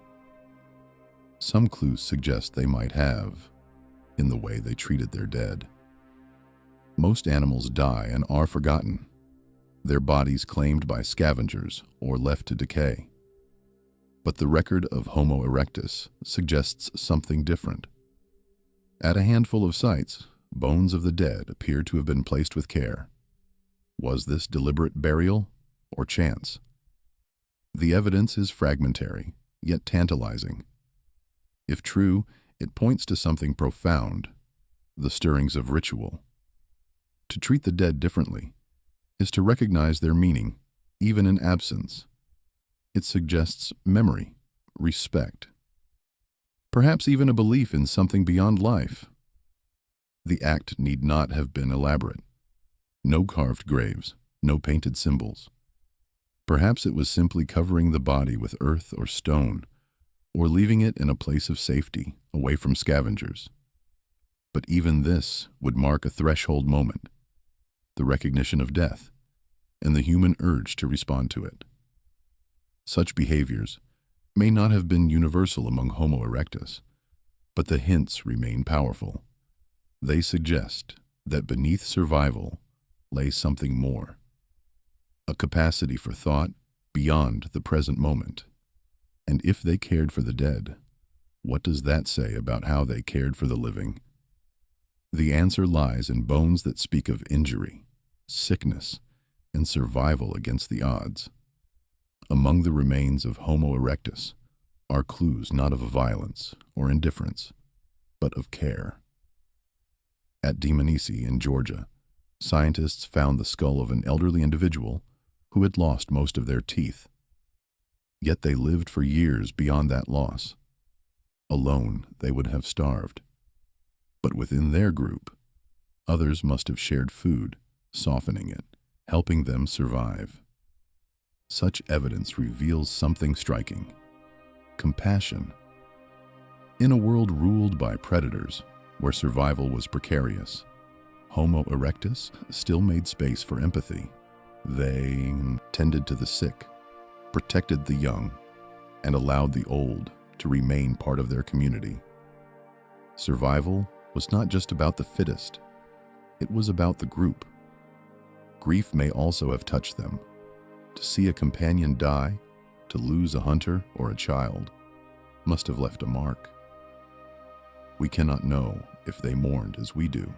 Some clues suggest they might have, in the way they treated their dead. Most animals die and are forgotten, their bodies claimed by scavengers or left to decay. But the record of Homo erectus suggests something different. At a handful of sites, bones of the dead appear to have been placed with care. Was this deliberate burial or chance? The evidence is fragmentary, yet tantalizing. If true, it points to something profound: the stirrings of ritual. To treat the dead differently is to recognize their meaning, even in absence. It suggests memory, respect, perhaps even a belief in something beyond life. The act need not have been elaborate. No carved graves, no painted symbols. Perhaps it was simply covering the body with earth or stone, or leaving it in a place of safety, away from scavengers. But even this would mark a threshold moment: the recognition of death, and the human urge to respond to it. Such behaviors may not have been universal among Homo erectus, but the hints remain powerful. They suggest that beneath survival lay something more: a capacity for thought beyond the present moment. And if they cared for the dead, what does that say about how they cared for the living? The answer lies in bones that speak of injury, sickness, and survival against the odds. Among the remains of Homo erectus are clues not of violence or indifference, but of care. At Dmanisi in Georgia, scientists found the skull of an elderly individual who had lost most of their teeth, Yet they lived for years beyond that loss. Alone, they would have starved. But within their group, others must have shared food, softening it, helping them survive. Such evidence reveals something striking: compassion. In a world ruled by predators, where survival was precarious, Homo erectus still made space for empathy. They tended to the sick, protected the young, and allowed the old to remain part of their community. Survival was not just about the fittest, it was about the group. Grief may also have touched them. To see a companion die, to lose a hunter or a child, must have left a mark. We cannot know if they mourned as we do,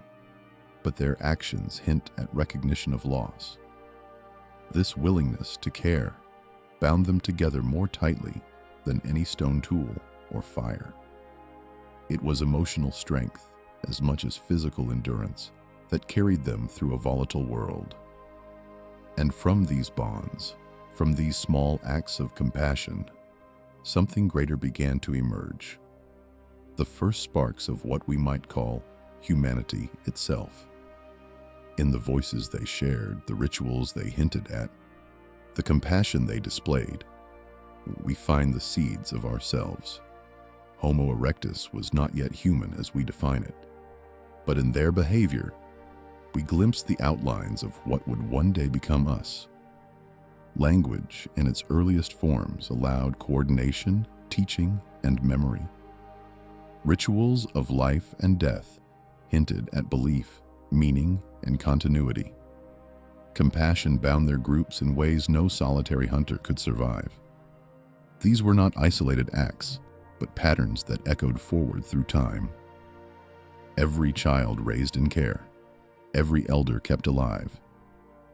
but their actions hint at recognition of loss. This willingness to care bound them together more tightly than any stone tool or fire. It was emotional strength, as much as physical endurance, that carried them through a volatile world. And from these bonds, from these small acts of compassion, something greater began to emerge. The first sparks of what we might call humanity itself. In the voices they shared, the rituals they hinted at, the compassion they displayed, we find the seeds of ourselves. Homo erectus was not yet human as we define it, but in their behavior, we glimpsed the outlines of what would one day become us. Language, in its earliest forms, allowed coordination, teaching, and memory. Rituals of life and death hinted at belief, meaning, and continuity. Compassion bound their groups in ways no solitary hunter could survive. These were not isolated acts, but patterns that echoed forward through time. Every child raised in care, every elder kept alive,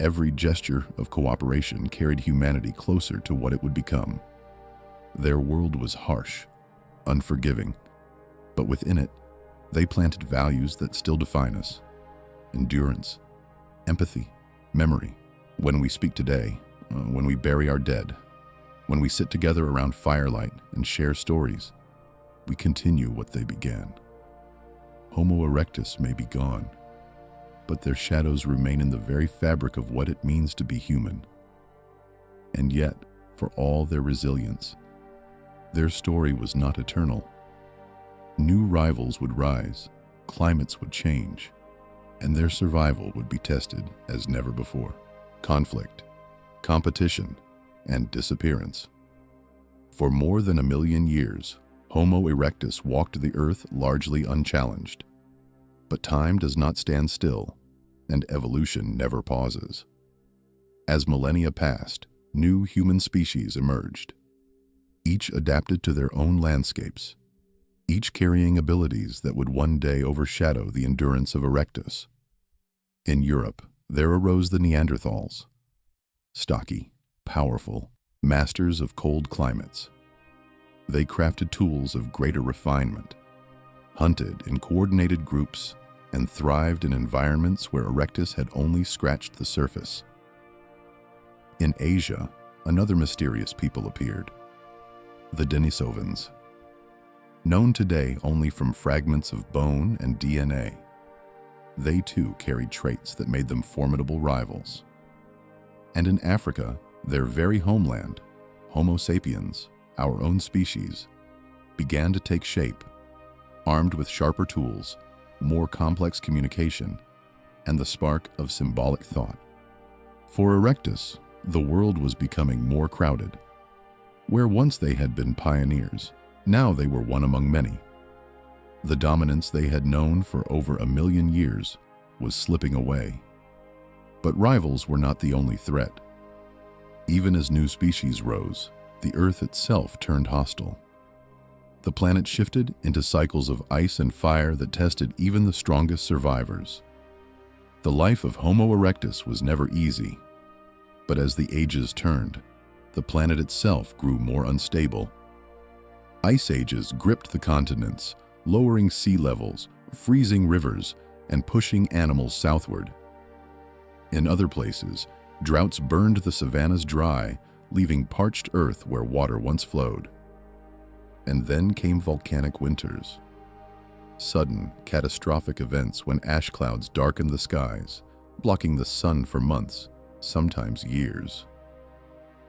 every gesture of cooperation carried humanity closer to what it would become. Their world was harsh, unforgiving, but within it, they planted values that still define us: endurance, empathy, memory. When we speak today, when we bury our dead, when we sit together around firelight and share stories, we continue what they began. Homo erectus may be gone, but their shadows remain in the very fabric of what it means to be human. And yet, for all their resilience, their story was not eternal. New rivals would rise, climates would change, and their survival would be tested as never before. Conflict, competition, and disappearance. For more than 1 million years, Homo erectus walked the earth largely unchallenged. But time does not stand still, and evolution never pauses. As millennia passed, new human species emerged. Each adapted to their own landscapes, each carrying abilities that would one day overshadow the endurance of Erectus. In Europe, there arose the Neanderthals, stocky, powerful, masters of cold climates. They crafted tools of greater refinement, hunted in coordinated groups, and thrived in environments where Erectus had only scratched the surface. In Asia, another mysterious people appeared, the Denisovans. Known today only from fragments of bone and DNA, they too carried traits that made them formidable rivals. And in Africa, their very homeland, Homo sapiens, our own species, began to take shape, armed with sharper tools, more complex communication, and the spark of symbolic thought. For Erectus, the world was becoming more crowded. Where once they had been pioneers, now they were one among many. The dominance they had known for over 1 million years was slipping away. But rivals were not the only threat. Even as new species rose, the Earth itself turned hostile. The planet shifted into cycles of ice and fire that tested even the strongest survivors. The life of Homo erectus was never easy, but as the ages turned, the planet itself grew more unstable. Ice ages gripped the continents, lowering sea levels, freezing rivers, and pushing animals southward. In other places, droughts burned the savannas dry, leaving parched earth where water once flowed. And then came volcanic winters. Sudden, catastrophic events when ash clouds darkened the skies, blocking the sun for months, sometimes years.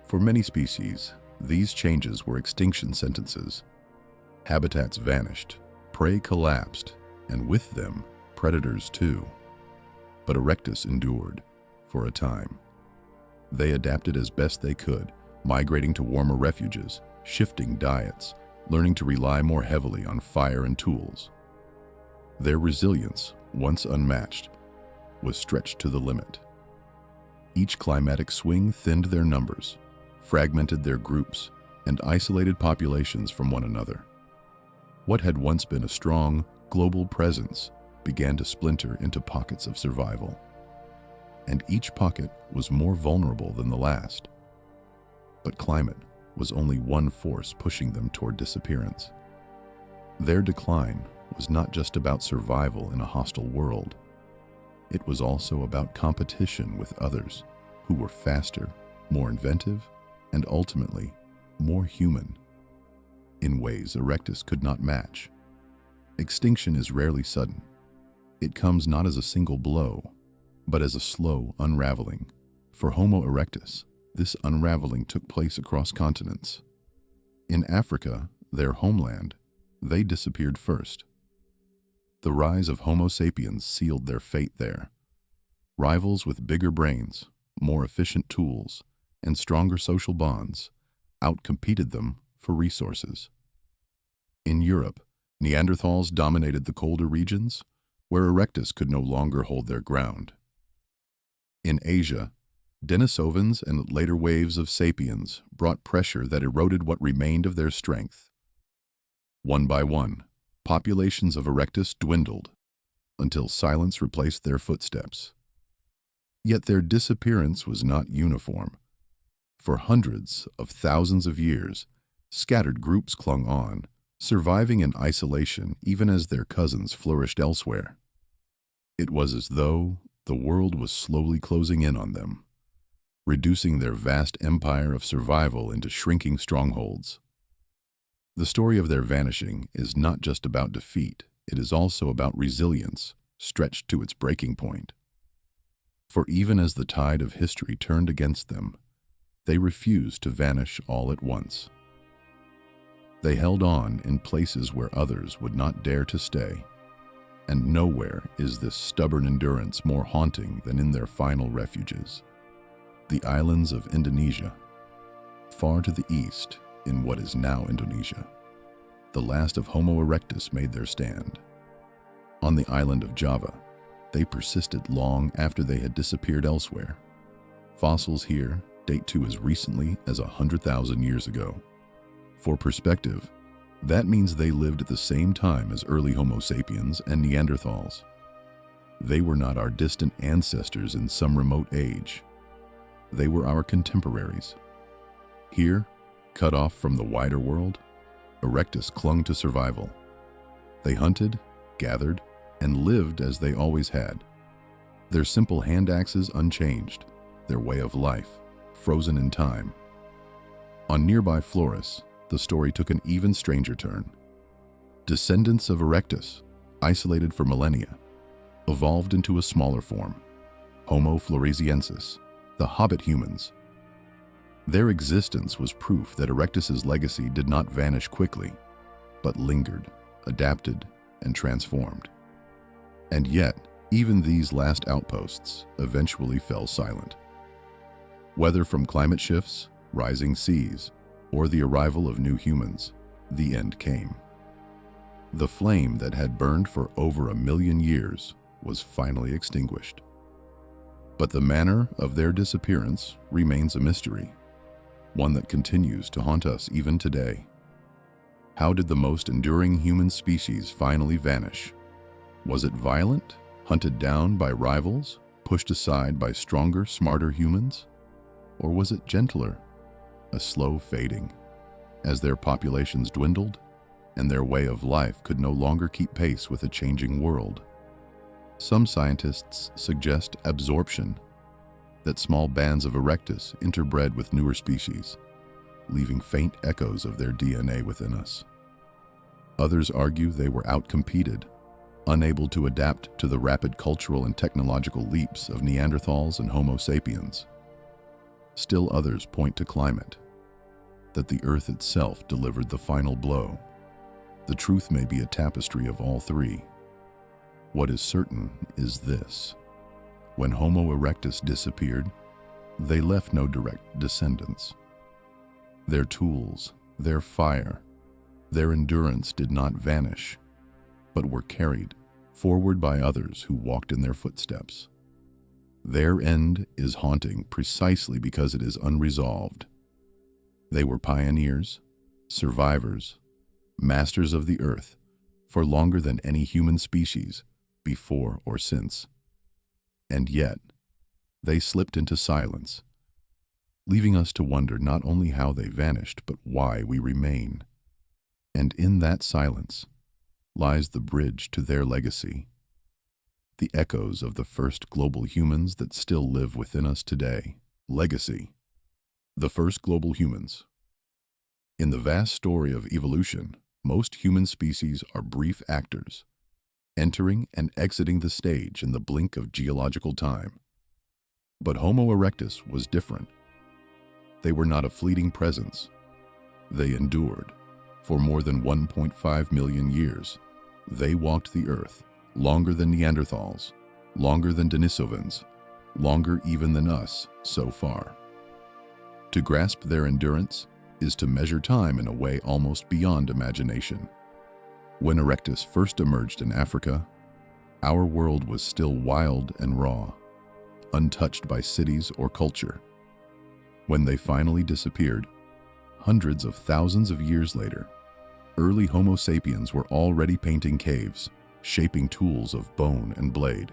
For many species, these changes were extinction sentences. Habitats vanished, prey collapsed, and with them, predators too. But Erectus endured, for a time. They adapted as best they could, migrating to warmer refuges, shifting diets, learning to rely more heavily on fire and tools. Their resilience, once unmatched, was stretched to the limit. Each climatic swing thinned their numbers, fragmented their groups, and isolated populations from one another. What had once been a strong, global presence began to splinter into pockets of survival. And each pocket was more vulnerable than the last. But climate was only one force pushing them toward disappearance. Their decline was not just about survival in a hostile world. It was also about competition with others who were faster, more inventive, and ultimately more human, in ways Erectus could not match. Extinction is rarely sudden. It comes not as a single blow, but as a slow unraveling. For Homo erectus, this unraveling took place across continents. In Africa, their homeland, they disappeared first. The rise of Homo sapiens sealed their fate there. Rivals with bigger brains, more efficient tools, and stronger social bonds outcompeted them for resources. In Europe, Neanderthals dominated the colder regions, where Erectus could no longer hold their ground. In Asia, Denisovans and later waves of sapiens brought pressure that eroded what remained of their strength. One by one, populations of Erectus dwindled, until silence replaced their footsteps. Yet their disappearance was not uniform. For hundreds of thousands of years, scattered groups clung on, surviving in isolation even as their cousins flourished elsewhere. It was as though the world was slowly closing in on them, reducing their vast empire of survival into shrinking strongholds. The story of their vanishing is not just about defeat, it is also about resilience, stretched to its breaking point. For even as the tide of history turned against them, they refused to vanish all at once. They held on in places where others would not dare to stay, and nowhere is this stubborn endurance more haunting than in their final refuges, the islands of Indonesia. Far to the east, in what is now Indonesia, the last of Homo erectus made their stand. On the island of Java, they persisted long after they had disappeared elsewhere. Fossils here date to as recently as 100,000 years ago. For perspective, that means they lived at the same time as early Homo sapiens and Neanderthals. They were not our distant ancestors in some remote age. They were our contemporaries. Here, cut off from the wider world, Erectus clung to survival. They hunted, gathered, and lived as they always had. Their simple hand axes unchanged, their way of life frozen in time. On nearby Flores, the story took an even stranger turn. Descendants of Erectus, isolated for millennia, evolved into a smaller form, Homo floresiensis, the hobbit humans. Their existence was proof that Erectus's legacy did not vanish quickly, but lingered, adapted, and transformed. And yet, even these last outposts eventually fell silent. Whether from climate shifts, rising seas, or the arrival of new humans, the end came. The flame that had burned for over 1 million years was finally extinguished. But the manner of their disappearance remains a mystery, one that continues to haunt us even today. How did the most enduring human species finally vanish? Was it violent, hunted down by rivals, pushed aside by stronger, smarter humans? Or was it gentler, a slow fading, as their populations dwindled and their way of life could no longer keep pace with a changing world? Some scientists suggest absorption, that small bands of Erectus interbred with newer species, leaving faint echoes of their DNA within us. Others argue they were outcompeted, unable to adapt to the rapid cultural and technological leaps of Neanderthals and Homo sapiens. Still others point to climate, that the Earth itself delivered the final blow. The truth may be a tapestry of all three. What is certain is this: when Homo erectus disappeared, they left no direct descendants. Their tools, their fire, their endurance did not vanish, but were carried forward by others who walked in their footsteps. Their end is haunting precisely because it is unresolved. They were pioneers, survivors, masters of the earth for longer than any human species before or since. And yet, they slipped into silence, leaving us to wonder not only how they vanished, but why we remain. And in that silence lies the bridge to their legacy, the echoes of the first global humans that still live within us today. Legacy. The first global humans. In the vast story of evolution, most human species are brief actors, entering and exiting the stage in the blink of geological time. But Homo erectus was different. They were not a fleeting presence. They endured. For more than 1.5 million years, they walked the earth, longer than Neanderthals, longer than Denisovans, longer even than us so far. To grasp their endurance is to measure time in a way almost beyond imagination. When Erectus first emerged in Africa, our world was still wild and raw, untouched by cities or culture. When they finally disappeared, hundreds of thousands of years later, early Homo sapiens were already painting caves, shaping tools of bone and blade.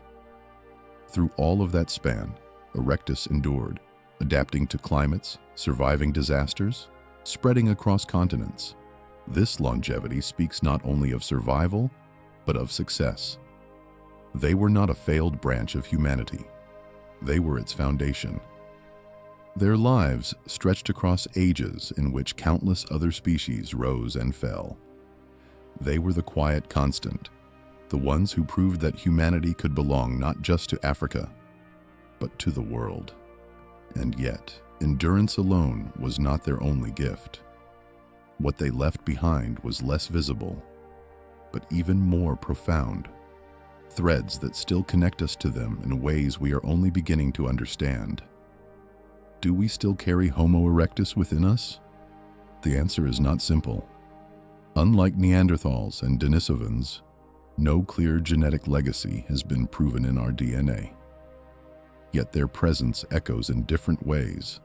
Through all of that span, Erectus endured, adapting to climates, surviving disasters, spreading across continents. This longevity speaks not only of survival, but of success. They were not a failed branch of humanity. They were its foundation. Their lives stretched across ages in which countless other species rose and fell. They were the quiet constant, the ones who proved that humanity could belong not just to Africa, but to the world. And yet, endurance alone was not their only gift. What they left behind was less visible, but even more profound. Threads that still connect us to them in ways we are only beginning to understand. Do we still carry Homo erectus within us? The answer is not simple. Unlike Neanderthals and Denisovans, no clear genetic legacy has been proven in our DNA. Yet their presence echoes in different ways.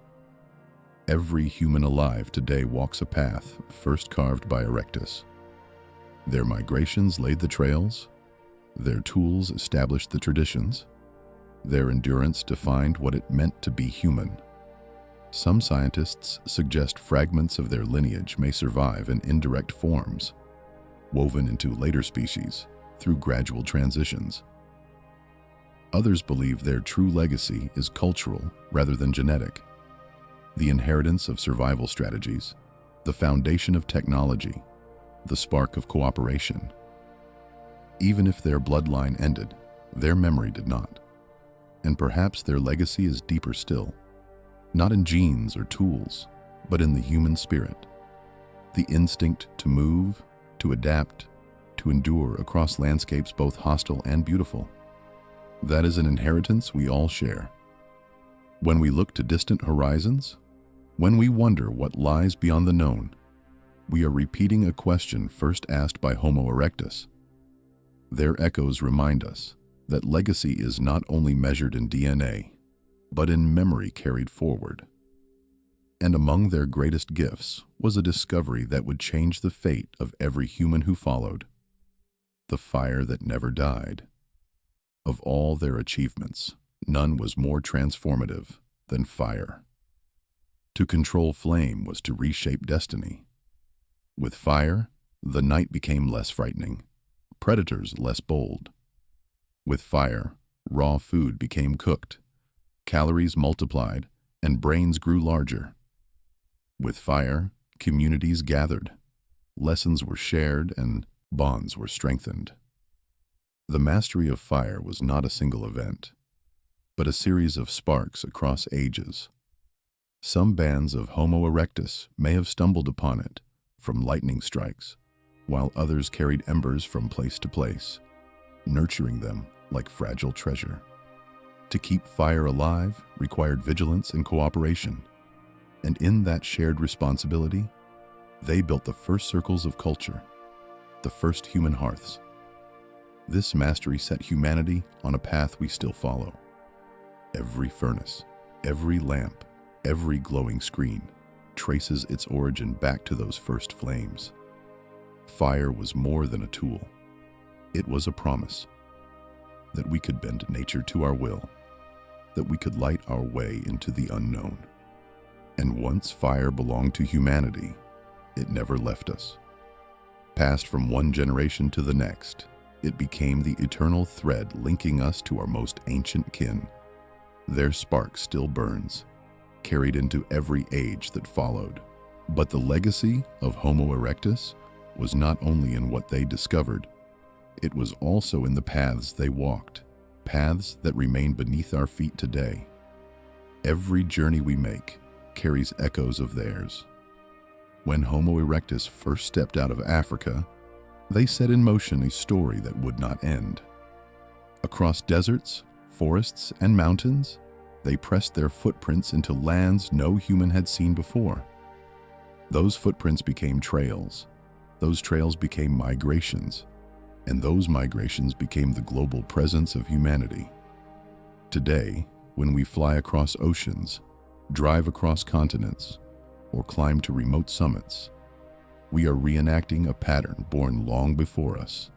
Every human alive today walks a path first carved by Erectus. Their migrations laid the trails, their tools established the traditions, their endurance defined what it meant to be human. Some scientists suggest fragments of their lineage may survive in indirect forms, woven into later species through gradual transitions. Others believe their true legacy is cultural rather than genetic. The inheritance of survival strategies, the foundation of technology, the spark of cooperation. Even if their bloodline ended, their memory did not. And perhaps their legacy is deeper still, not in genes or tools, but in the human spirit. The instinct to move, to adapt, to endure across landscapes both hostile and beautiful. That is an inheritance we all share. When we look to distant horizons, when we wonder what lies beyond the known, we are repeating a question first asked by Homo erectus. Their echoes remind us that legacy is not only measured in DNA, but in memory carried forward. And among their greatest gifts was a discovery that would change the fate of every human who followed: the fire that never died. Of all their achievements, none was more transformative than fire. To control flame was to reshape destiny. With fire, the night became less frightening, predators less bold. With fire, raw food became cooked, calories multiplied, and brains grew larger. With fire, communities gathered, lessons were shared, and bonds were strengthened. The mastery of fire was not a single event, but a series of sparks across ages. Some bands of Homo erectus may have stumbled upon it from lightning strikes, while others carried embers from place to place, nurturing them like fragile treasure. To keep fire alive required vigilance and cooperation, and in that shared responsibility, they built the first circles of culture, the first human hearths. This mastery set humanity on a path we still follow. Every furnace, every lamp, every glowing screen traces its origin back to those first flames. Fire was more than a tool. It was a promise that we could bend nature to our will, that we could light our way into the unknown. And once fire belonged to humanity, it never left us. Passed from one generation to the next, it became the eternal thread linking us to our most ancient kin. Their spark still burns, carried into every age that followed. But the legacy of Homo erectus was not only in what they discovered, it was also in the paths they walked, paths that remain beneath our feet today. Every journey we make carries echoes of theirs. When Homo erectus first stepped out of Africa, they set in motion a story that would not end. Across deserts, forests, and mountains, they pressed their footprints into lands no human had seen before. Those footprints became trails. Those trails became migrations. And those migrations became the global presence of humanity. Today, when we fly across oceans, drive across continents, or climb to remote summits, we are reenacting a pattern born long before us.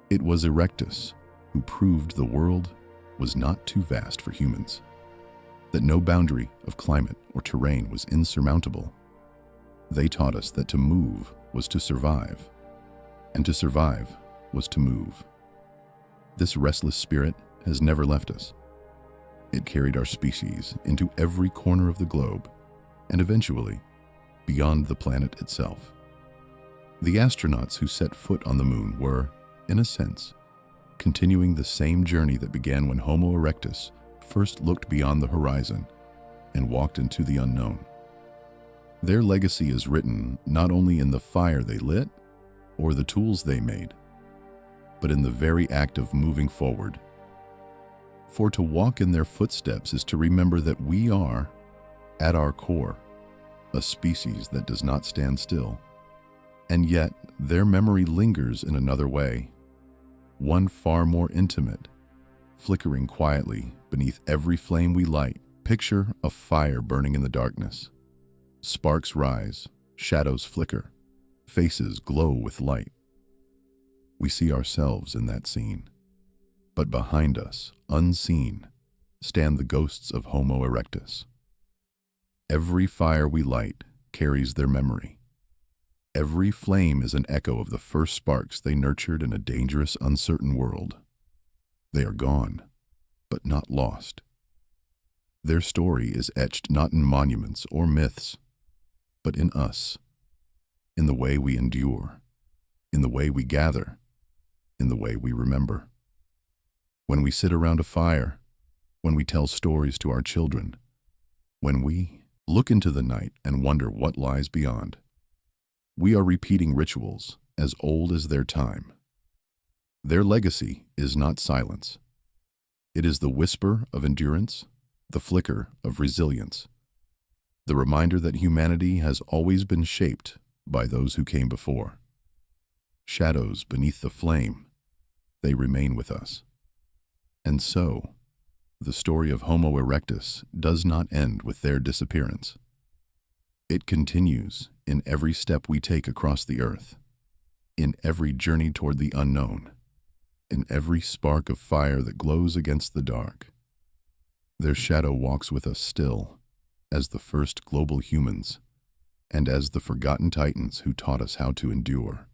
It was Erectus who proved the world was not too vast for humans, that no boundary of climate or terrain was insurmountable. They taught us that to move was to survive, and to survive was to move. This restless spirit has never left us. It carried our species into every corner of the globe, and eventually, beyond the planet itself. The astronauts who set foot on the moon were, in a sense, continuing the same journey that began when Homo erectus first looked beyond the horizon and walked into the unknown. Their legacy is written not only in the fire they lit or the tools they made, but in the very act of moving forward. For to walk in their footsteps is to remember that we are, at our core, a species that does not stand still. And yet, their memory lingers in another way, one far more intimate, flickering quietly beneath every flame we light. Picture a fire burning in the darkness. Sparks rise, shadows flicker, faces glow with light. We see ourselves in that scene. But behind us, unseen, stand the ghosts of Homo erectus. Every fire we light carries their memory. Every flame is an echo of the first sparks they nurtured in a dangerous, uncertain world. They are gone, but not lost. Their story is etched not in monuments or myths, but in us, in the way we endure, in the way we gather, in the way we remember. When we sit around a fire, when we tell stories to our children, when we look into the night and wonder what lies beyond, we are repeating rituals as old as their time. Their legacy is not silence. It is the whisper of endurance, the flicker of resilience, the reminder that humanity has always been shaped by those who came before. Shadows beneath the flame, they remain with us. And so, the story of Homo erectus does not end with their disappearance. It continues in every step we take across the earth, in every journey toward the unknown, in every spark of fire that glows against the dark. Their shadow walks with us still, as the first global humans, and as the forgotten titans who taught us how to endure.